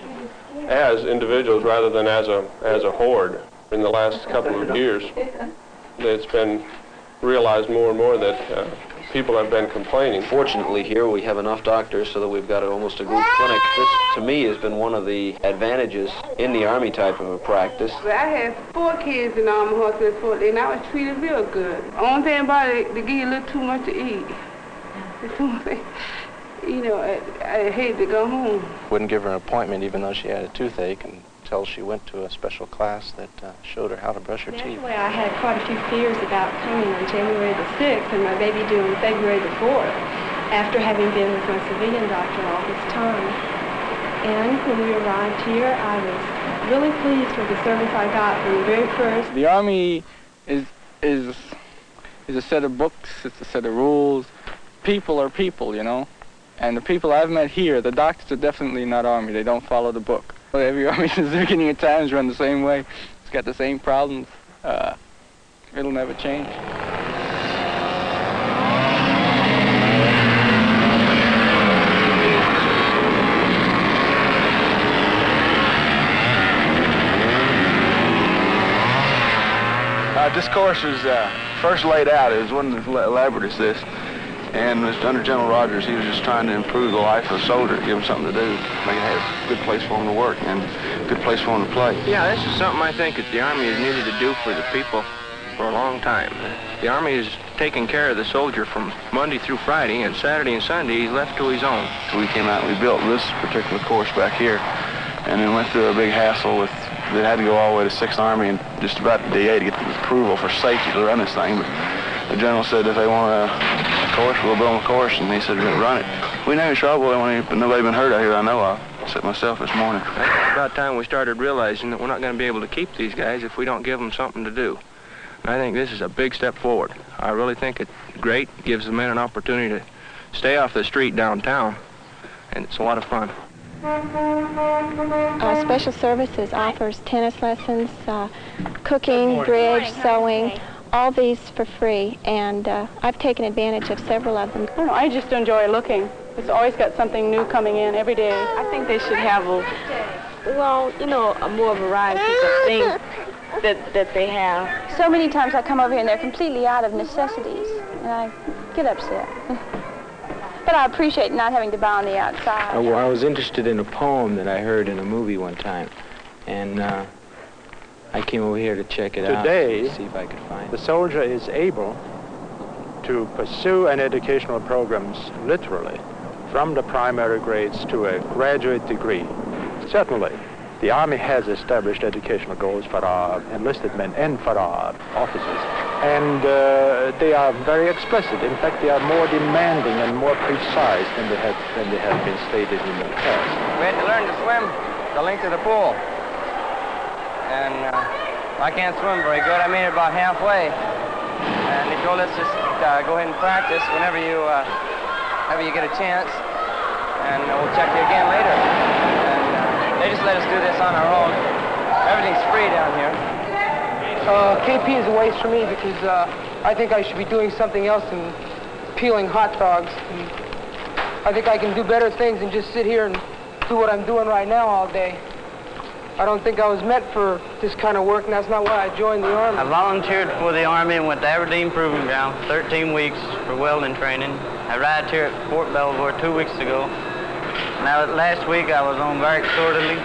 as individuals rather than as a horde. In the last couple of years, it's been realized more and more that people have been complaining. Fortunately, here we have enough doctors so that we've got almost a group clinic. This, to me, has been one of the advantages in the Army type of a practice. Well, I had 4 kids in Army Hospital in Fort Lee, and I was treated real good. Only thing about it, they give you a little too much to eat. You know, I hate to go home. Wouldn't give her an appointment even though she had a toothache until she went to a special class that showed her how to brush her teeth. Naturally, I had quite a few fears about coming on January the 6th and my baby due on February the 4th, after having been with my civilian doctor all this time. And when we arrived here, I was really pleased with the service I got from the very first. The Army is a set of books, it's a set of rules. People are people, you know. And the people I've met here, the doctors are definitely not Army. They don't follow the book. Every Army since the beginning of time has run the same way. It's got the same problems. It'll never change. This course was first laid out. It wasn't as elaborate as this. And under General Rogers, he was just trying to improve the life of a soldier, give him something to do, make it have a good place for him to work and a good place for him to play. Yeah, this is something I think that the Army has needed to do for the people for a long time. The Army is taking care of the soldier from Monday through Friday, and Saturday and Sunday he's left to his own. So we came out and we built this particular course back here, and then went through a big hassle with, they had to go all the way to 6th Army and just about the DA to get the approval for safety to run this thing. But the general said if they want a course, we'll build them a course, and he said we're going to run it. We never trouble, but nobody been hurt out here I know of, except myself this morning. It's about time we started realizing that we're not going to be able to keep these guys if we don't give them something to do. And I think this is a big step forward. I really think it's great. It gives the men an opportunity to stay off the street downtown, and it's a lot of fun. Special Services offers tennis lessons, cooking, bridge, sewing, all these for free, and I've taken advantage of several of them. I don't know, I just enjoy looking It's always got something new coming in every day. I think they should have a more variety of things that they have. So many times I come over here and they're completely out of necessities, and I get upset. But I appreciate not having to buy on the outside. Well, I was interested in a poem that I heard in a movie one time, and I came over here to check it out. Today, to see if I could find the soldier is able to pursue an educational programs literally from the primary grades to a graduate degree. Certainly, the Army has established educational goals for our enlisted men and for our officers. And they are very explicit. In fact, they are more demanding and more precise than they have been stated in the past. We had to learn to swim the length of the pool. And I can't swim very good. I made it about halfway. And they told us just go ahead and practice whenever you get a chance. And we'll check you again later. And they just let us do this on our own. Everything's free down here. KP is a waste for me because I think I should be doing something else than peeling hot dogs. And I think I can do better things than just sit here and do what I'm doing right now all day. I don't think I was meant for this kind of work, and that's not why I joined the Army. I volunteered for the Army and went to Aberdeen Proving Ground, 13 weeks for welding training. I arrived here at Fort Belvoir 2 weeks ago. Now, last week I was on barracks orderly.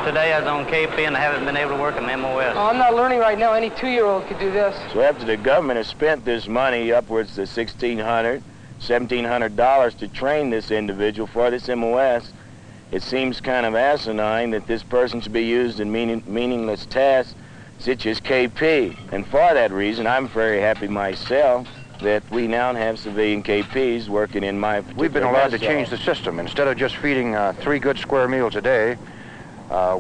Today I was on KP and I haven't been able to work in MOS. Oh, I'm not learning right now. Any 2-year-old could do this. So after the government has spent this money, upwards to $1,600, $1,700 to train this individual for this MOS, it seems kind of asinine that this person should be used in meaningless tasks such as KP. And for that reason, I'm very happy myself that we now have civilian KPs working in my particular We've been allowed to mess change hall. the system. Instead of just feeding 3 good square meals a day,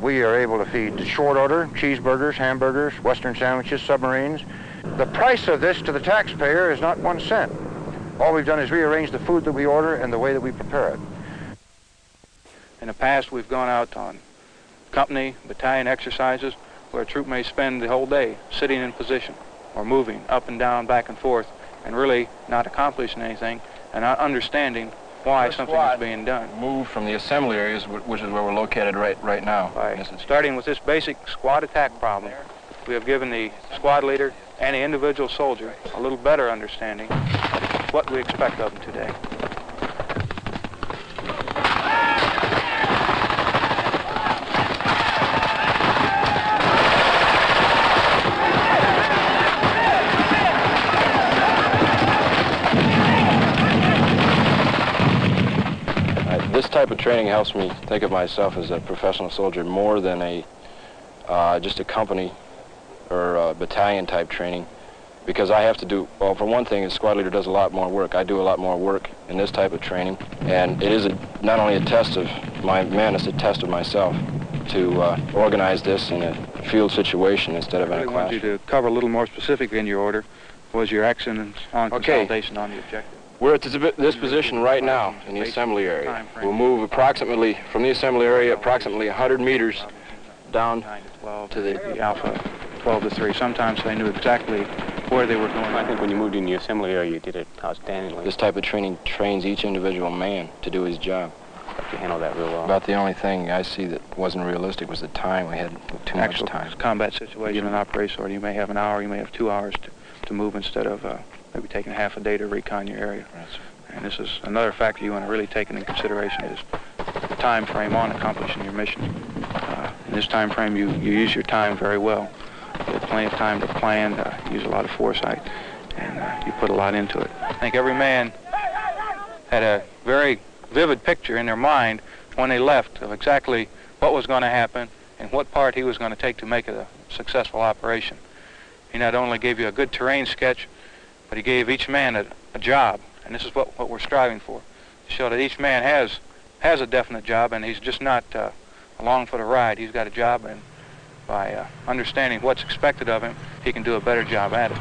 we are able to feed short order, cheeseburgers, hamburgers, Western sandwiches, submarines. The price of this to the taxpayer is not 1 cent. All we've done is rearrange the food that we order and the way that we prepare it. In the past, we've gone out on company, battalion exercises where a troop may spend the whole day sitting in position or moving up and down, back and forth, and really not accomplishing anything and not understanding why something is being done. Moved from the assembly areas, which is where we're located right now. By starting with this basic squad attack problem, we have given the squad leader and the individual soldier a little better understanding of what we expect of them today. This type of training helps me think of myself as a professional soldier more than just a company or a battalion type training, because I have to do, well, for one thing, the squad leader does a lot more work. I do a lot more work in this type of training, and it is not only a test of my men, it's a test of myself to organize this in a field situation instead of in a classroom. I want you to cover a little more specifically in your order was your action on consolidation on the objective. We're at this position right now in the assembly area. We'll move approximately, from the assembly area, approximately 100 meters down to the Alpha 12 to 3. Sometimes they knew exactly where they were going. I think when you moved in the assembly area, you did it outstandingly. This type of training trains each individual man to do his job. You handle that real well. About the only thing I see that wasn't realistic was the time. We had too much time. Combat situation and operation order, you may have an hour, you may have 2 hours to move instead of maybe taking half a day to recon your area. And this is another factor you want to really take into consideration is the time frame on accomplishing your mission. In this time frame, you use your time very well. You have plenty of time to plan, use a lot of foresight, and you put a lot into it. I think every man had a very vivid picture in their mind when they left of exactly what was going to happen and what part he was going to take to make it a successful operation. He not only gave you a good terrain sketch, but he gave each man a job, and this is what we're striving for, to show that each man has a definite job, and he's just not along for the ride. He's got a job, and by understanding what's expected of him, he can do a better job at it.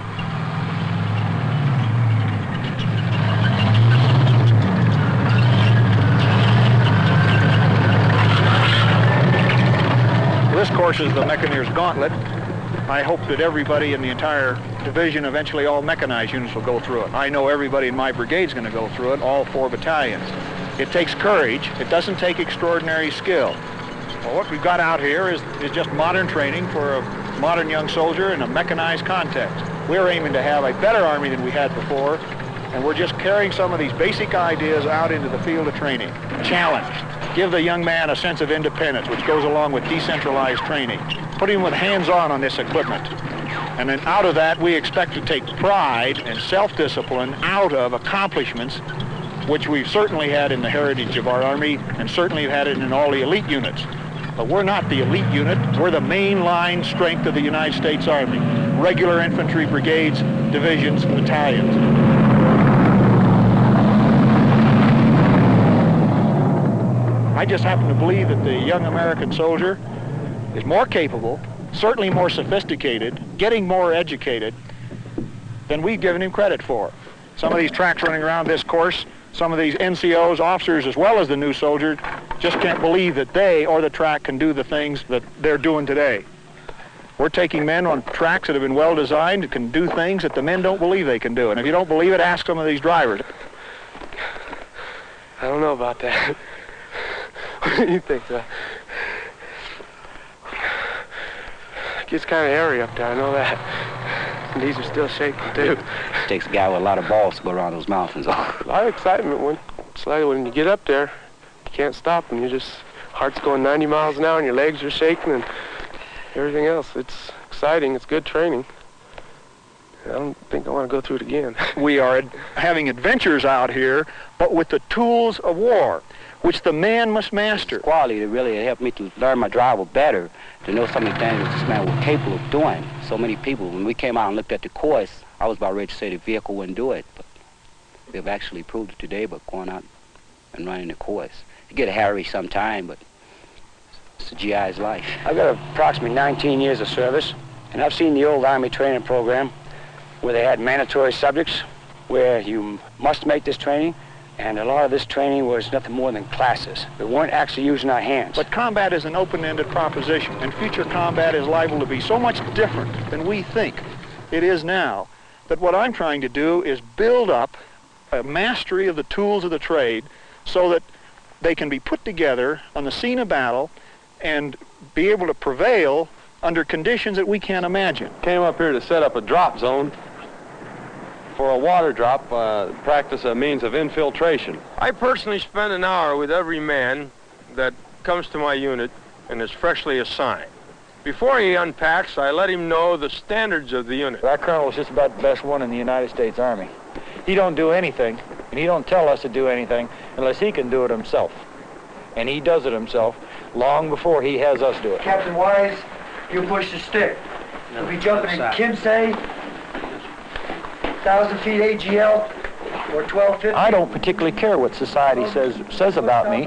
This course is the Mechanier's Gauntlet. I hope that everybody in the entire division, eventually all mechanized units, will go through it. I know everybody in my brigade's going to go through it, all 4 battalions. It takes courage. It doesn't take extraordinary skill. Well, what we've got out here is just modern training for a modern young soldier in a mechanized context. We're aiming to have a better Army than we had before, and we're just carrying some of these basic ideas out into the field of training. Challenge. Give the young man a sense of independence, which goes along with decentralized training. Put him with hands-on this equipment. And then out of that, we expect to take pride and self-discipline out of accomplishments which we've certainly had in the heritage of our Army and certainly have had it in all the elite units. But we're not the elite unit. We're the main line strength of the United States Army. Regular infantry brigades, divisions, battalions. I just happen to believe that the young American soldier is more capable, certainly more sophisticated, getting more educated than we've given him credit for. Some of these tracks running around this course, some of these NCOs, officers, as well as the new soldiers, just can't believe that they or the track can do the things that they're doing today. We're taking men on tracks that have been well designed that can do things that the men don't believe they can do. And if you don't believe it, ask some of these drivers. I don't know about that. What do you think, sir? It gets kind of hairy up there, I know that. Knees are still shaking, too. It takes a guy with a lot of balls to go around those mountains. A lot of excitement when you get up there. You can't stop, and heart's going 90 miles an hour, and your legs are shaking, and everything else. It's exciting. It's good training. I don't think I want to go through it again. We are having adventures out here, but with the tools of war, which the man must master. Quality that really helped me to learn my driver better, to know some of the things that this man was capable of doing. So many people, when we came out and looked at the course, I was about ready to say the vehicle wouldn't do it, but we've actually proved it today by going out and running the course. You get hairy sometime, but it's the GI's life. I've got approximately 19 years of service, and I've seen the old Army training program where they had mandatory subjects where you must make this training, and a lot of this training was nothing more than classes. We weren't actually using our hands. But combat is an open-ended proposition, and future combat is liable to be so much different than we think it is now, that what I'm trying to do is build up a mastery of the tools of the trade so that they can be put together on the scene of battle and be able to prevail under conditions that we can't imagine. Came up here to set up a drop zone for a water drop, practice a means of infiltration. I personally spend an hour with every man that comes to my unit and is freshly assigned. Before he unpacks, I let him know the standards of the unit. Our colonel is just about the best one in the United States Army. He don't do anything, and he don't tell us to do anything unless he can do it himself. And he does it himself long before he has us do it. Captain Wise, you push the stick. We'll be jumping in Kimsey, 1,000 feet AGL, or 1250. I don't particularly care what society says about me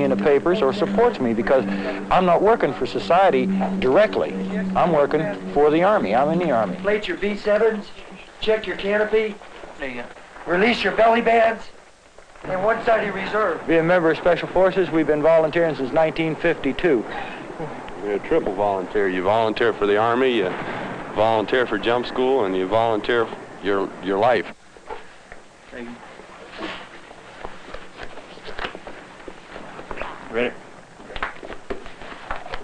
in the papers, or supports me, because I'm not working for society directly. I'm working for the Army. I'm in the Army. Inflate your V7s, check your canopy, release your belly bands, and one-sided reserve. Being a member of Special Forces, we've been volunteering since 1952. You're a triple volunteer. You volunteer for the Army, you volunteer for jump school, and you volunteer your life. Ready?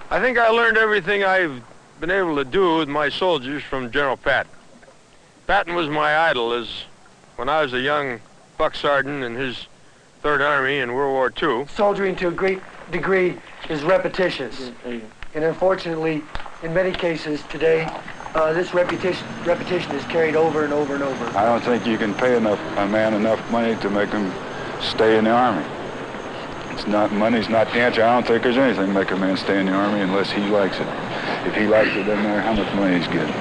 I think I learned everything I've been able to do with my soldiers from General Patton. Patton was my idol when I was a young buck sergeant in his Third Army in World War II. Soldiering to a great degree is repetitious. And unfortunately, in many cases today, this repetition is carried over and over and over. I don't think you can pay a man enough money to make him stay in the Army. Money's not the answer. I don't think there's anything to make a man stay in the Army unless he likes it. If he likes it, doesn't matter how much money he's getting.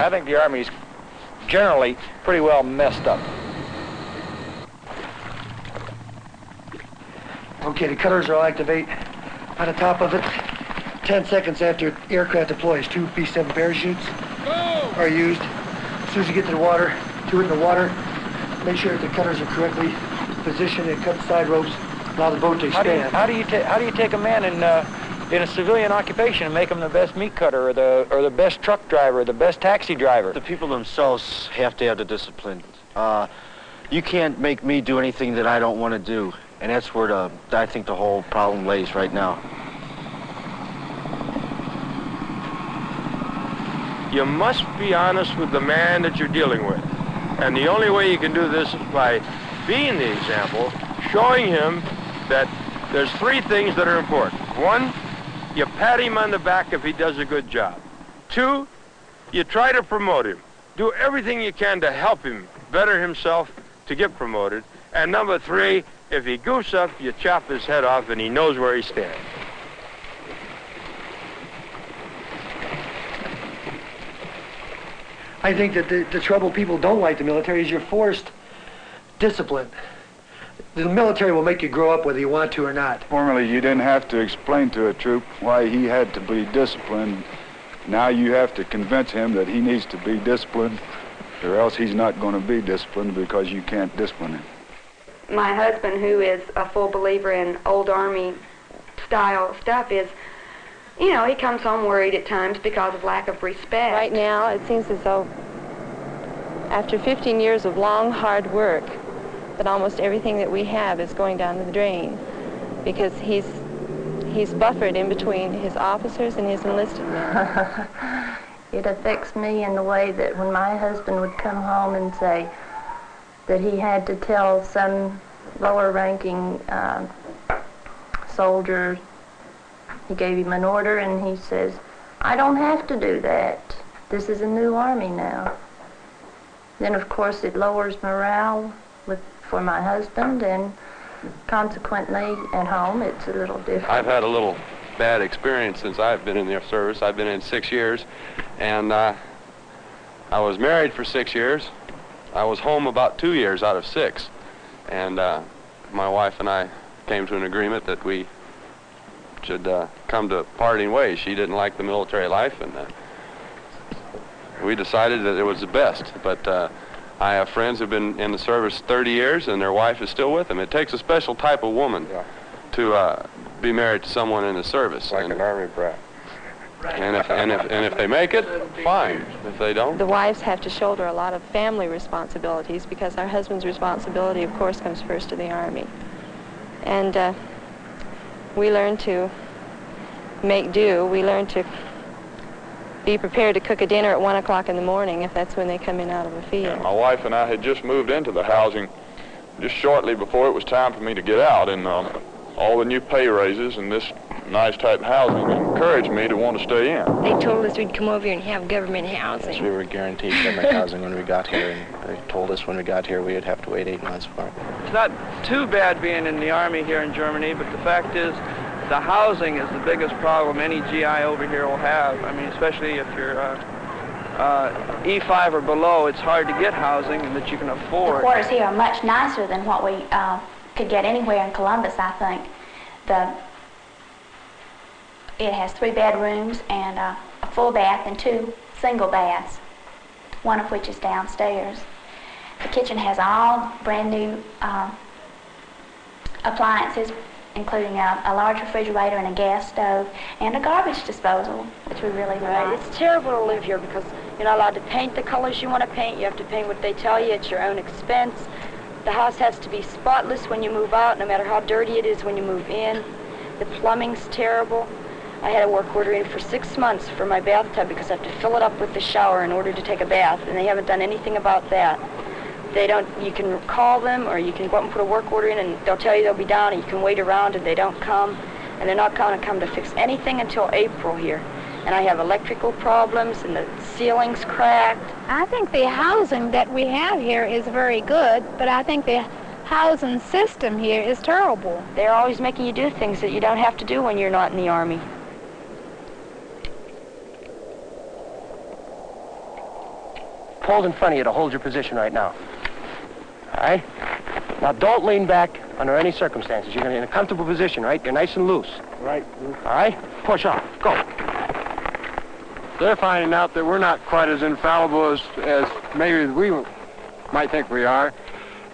I think the Army's generally pretty well messed up. Okay, the cutters will activate on the top of it 10 seconds after aircraft deploys. 2 B-7 parachutes are used. As soon as you get to the water, 2 in the water, make sure that the cutters are correctly positioned and cut the side ropes, allow the boat to expand. How do you take a man in a civilian occupation and make him the best meat cutter or the best truck driver or the best taxi driver? The people themselves have to have the discipline. You can't make me do anything that I don't want to do, and that's where I think the whole problem lays right now. You must be honest with the man that you're dealing with. And the only way you can do this is by being the example, showing him that there's three things that are important. One, you pat him on the back if he does a good job. Two, you try to promote him. Do everything you can to help him better himself to get promoted. And number three, if he goofs up, you chop his head off and he knows where he stands. I think that the trouble people don't like the military is you're forced discipline. The military will make you grow up whether you want to or not. Formerly, you didn't have to explain to a troop why he had to be disciplined. Now you have to convince him that he needs to be disciplined, or else he's not going to be disciplined because you can't discipline him. My husband, who is a full believer in old Army style stuff, is, you know, he comes home worried at times because of lack of respect. Right now, it seems as though after 15 years of long, hard work, that almost everything that we have is going down the drain because he's buffered in between his officers and his enlisted men. It affects me in the way that when my husband would come home and say that he had to tell some lower-ranking soldier, he gave him an order and he says, "I don't have to do that. This is a new army now." Then, of course, it lowers morale for my husband, and consequently, at home, it's a little different. I've had a little bad experience since I've been in the service. I've been in 6 years, and I was married for 6 years. I was home about 2 years out of 6, and my wife and I came to an agreement that we should come to parting ways. She didn't like the military life, and we decided that it was the best. But I have friends who've been in the service 30 years, and their wife is still with them. It takes a special type of woman to be married to someone in the service. Like an army brat. And if they make it, fine. If they don't, the wives have to shoulder a lot of family responsibilities because our husband's responsibility, of course, comes first to the Army. And we learn to make do. We learn to be prepared to cook a dinner at 1 o'clock in the morning if that's when they come in out of the field. My wife and I had just moved into the housing just shortly before it was time for me to get out, and all the new pay raises and this nice type housing encouraged me to want to stay in. They told us we'd come over here and have government housing. Yes, we were guaranteed government housing when we got here, and they told us when we got here we'd have to wait 8 months for it. It's not too bad being in the Army here in Germany, but the fact is the housing is the biggest problem any GI over here will have. I mean, especially if you're E5 or below, it's hard to get housing and that you can afford. The quarters here are much nicer than what we could get anywhere in Columbus, I think. It has 3 bedrooms and a full bath and 2 single baths, one of which is downstairs. The kitchen has all brand new appliances, including a large refrigerator and a gas stove and a garbage disposal, which we really like. It's terrible to live here because you're not allowed to paint the colors you want to paint. You have to paint what they tell you. It's your own expense. The house has to be spotless when you move out, no matter how dirty it is when you move in. The plumbing's terrible. I had a work order in for 6 months for my bathtub because I have to fill it up with the shower in order to take a bath, and they haven't done anything about that. They don't, you can call them or you can go up and put a work order in and they'll tell you they'll be down and you can wait around and they don't come. And they're not going to come to fix anything until April here. And I have electrical problems and the ceiling's cracked. I think the housing that we have here is very good, but I think the housing system here is terrible. They're always making you do things that you don't have to do when you're not in the Army. Hold in front of you to hold your position right now. All right? Now don't lean back under any circumstances. You're in a comfortable position, right? You're nice and loose. Right. All right? Push off. Go. They're finding out that we're not quite as infallible as maybe we might think we are.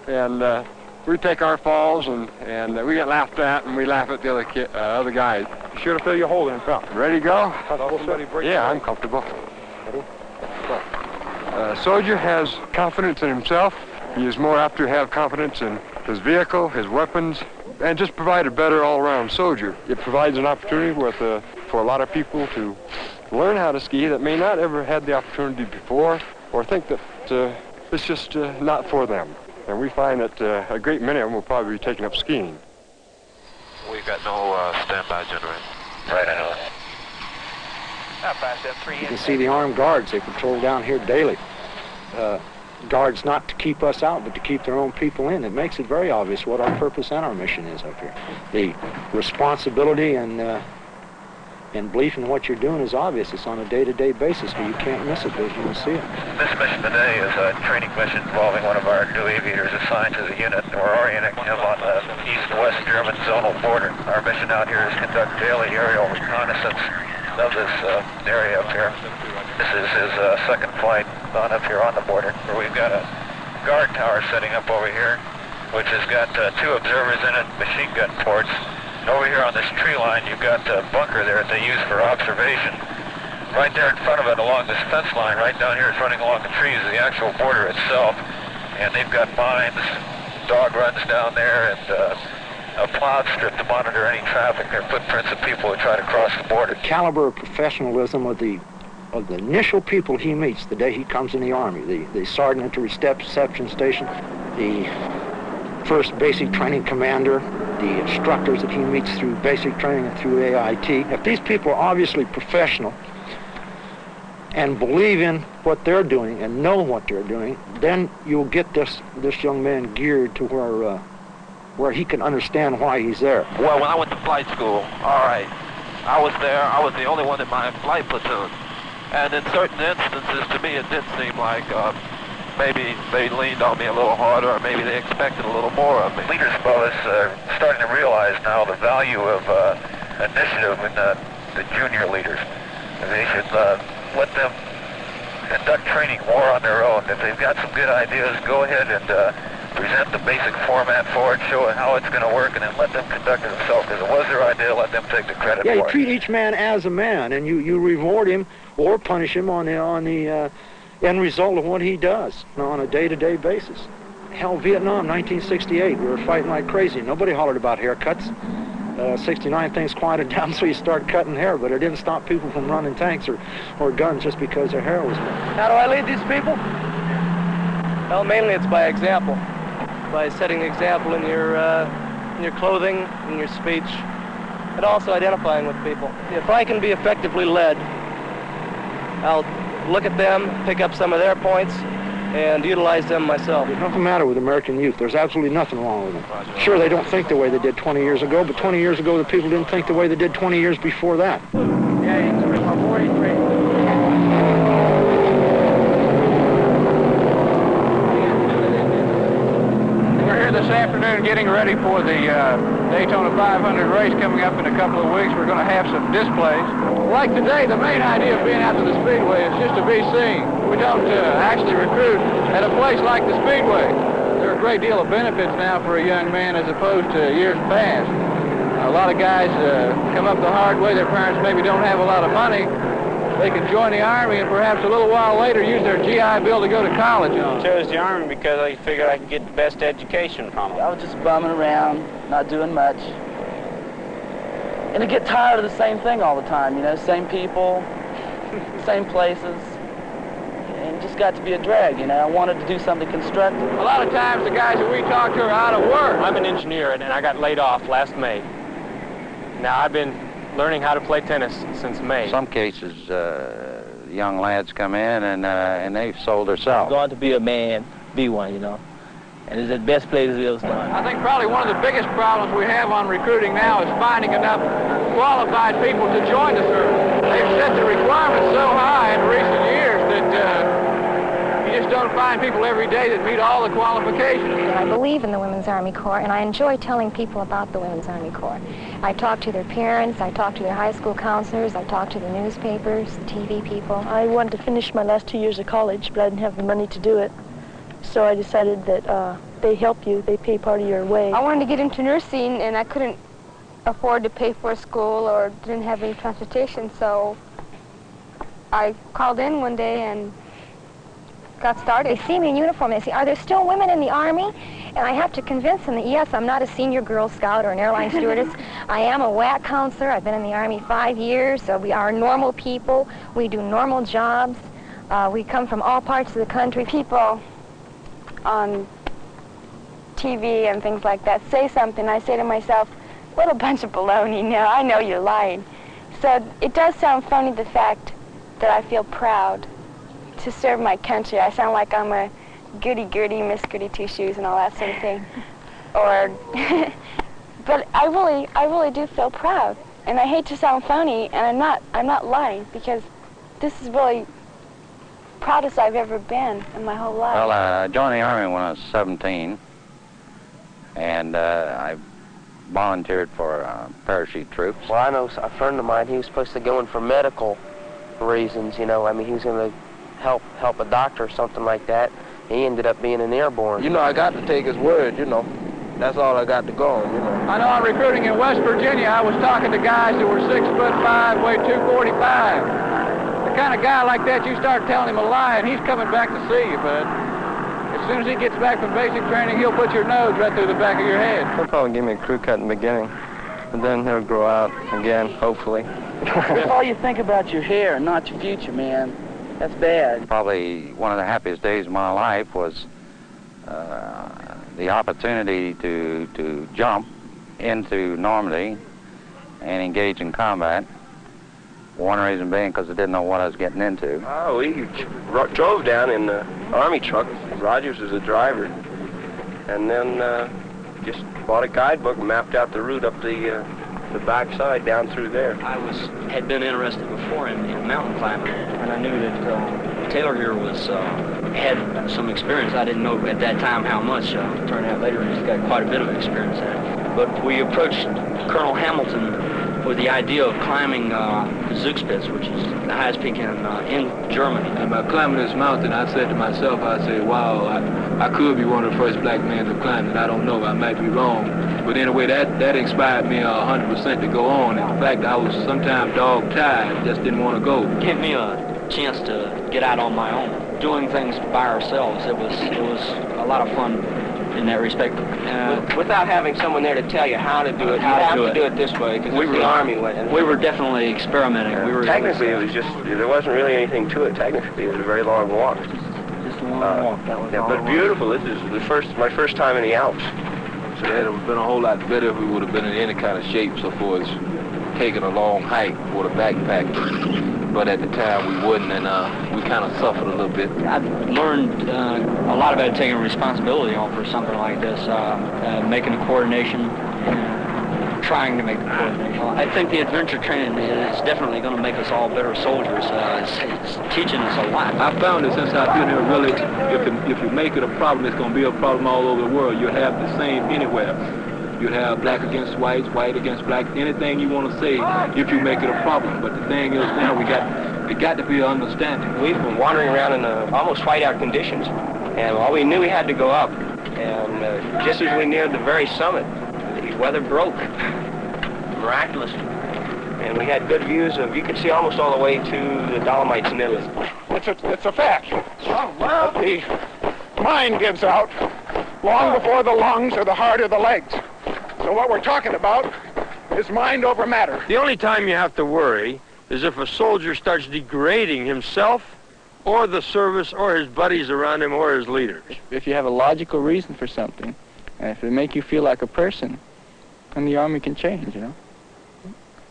and we take our falls, and we get laughed at, and we laugh at the other guys. You sure to fill your hole in, pal? Ready to go? Yeah, I'm comfortable. A soldier has confidence in himself. He is more apt to have confidence in his vehicle, his weapons, and just provide a better all-around soldier. It provides an opportunity for a lot of people to learn how to ski that may not ever had the opportunity before, or think that it's just not for them. And we find that a great many of them will probably be taking up skiing. We've got no standby generator. Right, I know. You can see the armed guards. They patrol down here daily. Guards not to keep us out, but to keep their own people in. It makes it very obvious what our purpose and our mission is up here. The responsibility and belief in what you're doing is obvious. It's on a day-to-day basis, but you can't miss it because you can see it. This mission today is a training mission involving one of our new aviators assigned to the unit. We're orienting him on the east and west German zonal border. Our mission out here is to conduct daily aerial reconnaissance of this area up here. This is his second flight on up here on the border, where we've got a guard tower setting up over here, which has got 2 observers in it, machine gun ports. And over here on this tree line, you've got a bunker there that they use for observation. Right there in front of it, along this fence line, right down here, it's running along the trees, the actual border itself. And they've got mines, dog runs down there, and a plowed strip to monitor any traffic or footprints of people who try to cross the border. The caliber of professionalism of the initial people he meets the day he comes in the Army, the sergeant at the reception station, the first basic training commander, the instructors that he meets through basic training and through AIT. If these people are obviously professional and believe in what they're doing and know what they're doing, then you'll get this young man geared to where he can understand why he's there. Well, when I went to flight school, all right, I was there. I was the only one in my flight platoon. And in certain instances, to me, it did seem like maybe they leaned on me a little harder, or maybe they expected a little more of me. Leaders above us are starting to realize now the value of initiative in the junior leaders. They should let them conduct training more on their own. If they've got some good ideas, go ahead and present the basic format for it, show how it's going to work, and then let them conduct it themselves. Because it was their idea, let them take the credit for it. Yeah, you treat each man as a man, and you reward him or punish him on the end result of what he does on a day-to-day basis. Hell, Vietnam, 1968, we were fighting like crazy. Nobody hollered about haircuts. 69, things quieted down, so you start cutting hair, but it didn't stop people from running tanks or guns just because their hair was long. How do I lead these people? Well, mainly it's by example, by setting the example in your clothing, in your speech, and also identifying with people. If I can be effectively led, I'll look at them, pick up some of their points, and utilize them myself. There's nothing the matter with American youth. There's absolutely nothing wrong with them. Sure, they don't think the way they did 20 years ago, but 20 years ago the people didn't think the way they did 20 years before that. Yeah, 43. We're here this afternoon getting ready for the Daytona 500 race coming up in a couple of weeks. We're going to have some displays. Like today, the main idea of being out to the Speedway is just to be seen. We don't actually recruit at a place like the Speedway. There are a great deal of benefits now for a young man as opposed to years past. A lot of guys come up the hard way. Their parents maybe don't have a lot of money. They can join the Army and perhaps a little while later use their GI Bill to go to college. I chose the Army because I figured I could get the best education from it. I was just bumming around, not doing much. And I get tired of the same thing all the time, you know, same people, same places. And just got to be a drag, you know. I wanted to do something constructive. A lot of times the guys that we talk to are out of work. I'm an engineer and I got laid off last May. Now I've been learning how to play tennis since May. Some cases, young lads come in and they've sold themselves. Going to be a man, be one, you know. And it's the best place to be. I think probably one of the biggest problems we have on recruiting now is finding enough qualified people to join the service. They've set the requirements so high in recent years that you just don't find people every day that meet all the qualifications. I believe in the Women's Army Corps, and I enjoy telling people about the Women's Army Corps. I talk to their parents, I talk to their high school counselors, I talk to the newspapers, the TV people. I wanted to finish my last 2 years of college, but I didn't have the money to do it. So I decided that they help you. They pay part of your way. I wanted to get into nursing, and I couldn't afford to pay for school or didn't have any transportation, so I called in one day and got started. They see me in uniform. They say, "Are there still women in the Army?" And I have to convince them that, yes, I'm not a senior Girl Scout or an airline stewardess. I am a WAC counselor. I've been in the Army 5 years, so we are normal people. We do normal jobs. We come from all parts of the country. People on TV and things like that say something. I say to myself, what a bunch of baloney. No, I know you're lying. So it does sound funny, the fact that I feel proud to serve my country. I sound like I'm a goody-goody, Miss Goody-Two-Shoes and all that sort of thing. Or, but I really do feel proud. And I hate to sound phony, and I'm not lying, because this is really proudest I've ever been in my whole life. Well, I joined the Army when I was 17, and I volunteered for parachute troops. Well, I know a friend of mine, he was supposed to go in for medical reasons, you know. I mean, he was going to help a doctor or something like that. He ended up being an airborne. You know, I got to take his word, you know. That's all I got to go on, you know. I know I'm recruiting in West Virginia. I was talking to guys who were 6'5", weighed 245. The kind of guy like that, you start telling him a lie, and he's coming back to see you, bud. As soon as he gets back from basic training, he'll put your nose right through the back of your head. He'll probably give me a crew cut in the beginning, and then he'll grow out again, hopefully. All you think about your hair and not your future, man. That's bad. Probably one of the happiest days of my life was the opportunity to jump into Normandy and engage in combat. One reason being because I didn't know what I was getting into. Oh, we drove down in the Army truck. Rogers was the driver. And then just bought a guidebook and mapped out the route up the backside down through there. I had been interested before in mountain climbing, and I knew that Taylor here had some experience. I didn't know at that time how much. Turned out later he's got quite a bit of experience in it. But we approached Colonel Hamilton with the idea of climbing the Zugspitze, which is the highest peak in Germany. And by climbing this mountain, I said to myself, I said, wow, I could be one of the first black men to climb it. I don't know, I might be wrong. But anyway, that inspired me 100% to go on. In fact, I was sometimes dog-tired, just didn't want to go. It gave me a chance to get out on my own, doing things by ourselves. It was a lot of fun in that respect. Without having someone there to tell you how to do it, you have to do it this way, because it's the Army way. We were definitely experimenting. Technically, it was just, there wasn't really anything to it. Technically, it was a very long walk. Just a long walk. That was yeah, but beautiful. This is my first time in the Alps. So it would have been a whole lot better if we would have been in any kind of shape so far as taking a long hike with a backpack. But at the time we wouldn't, and we kind of suffered a little bit. I learned a lot about taking responsibility on for something like this, making a coordination, trying to make the coordination. I think the adventure training is definitely going to make us all better soldiers. It's teaching us a lot. I found that since I've been here, really, if you make it a problem, it's going to be a problem all over the world. You'll have the same anywhere. You'd have black against white, white against black, anything you want to say if you make it a problem. But the thing is now it got to be an understanding. We've been wandering around in almost whiteout conditions, and well, we knew we had to go up. And just as we neared the very summit, the weather broke miraculously. And we had good views of, you could see almost all the way to the Dolomites in Italy. It's a fact. The mind gives out long before the lungs or the heart or the legs. So what we're talking about is mind over matter. The only time you have to worry is if a soldier starts degrading himself or the service or his buddies around him or his leaders. If you have a logical reason for something, and if it make you feel like a person, then the Army can change, you know?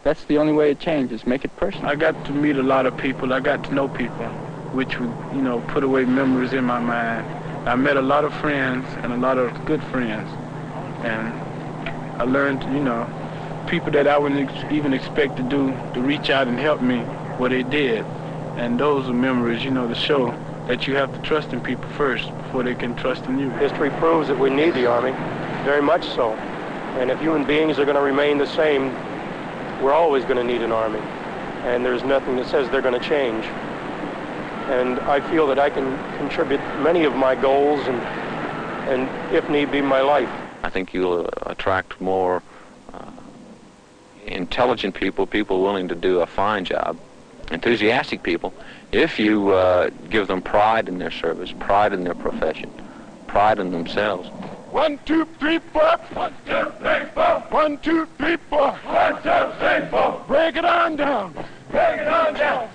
That's the only way it changes, make it personal. I got to meet a lot of people. I got to know people, which would, you know, put away memories in my mind. I met a lot of friends and a lot of good friends. And I learned, you know, people that I wouldn't even expect to reach out and help me, well, they did. And those are memories, you know, to show that you have to trust in people first before they can trust in you. History proves that we need the Army, very much so. And if human beings are going to remain the same, we're always going to need an Army. And there's nothing that says they're going to change. And I feel that I can contribute many of my goals and and if need be, my life. I think you'll attract more intelligent people, people willing to do a fine job, enthusiastic people, if you give them pride in their service, pride in their profession, pride in themselves. 1, 2, 3, 4. 1, 2, 3, 4. 1, 2, 3, 4. 1, 2, 3, 4. Break it on down. Break it on down.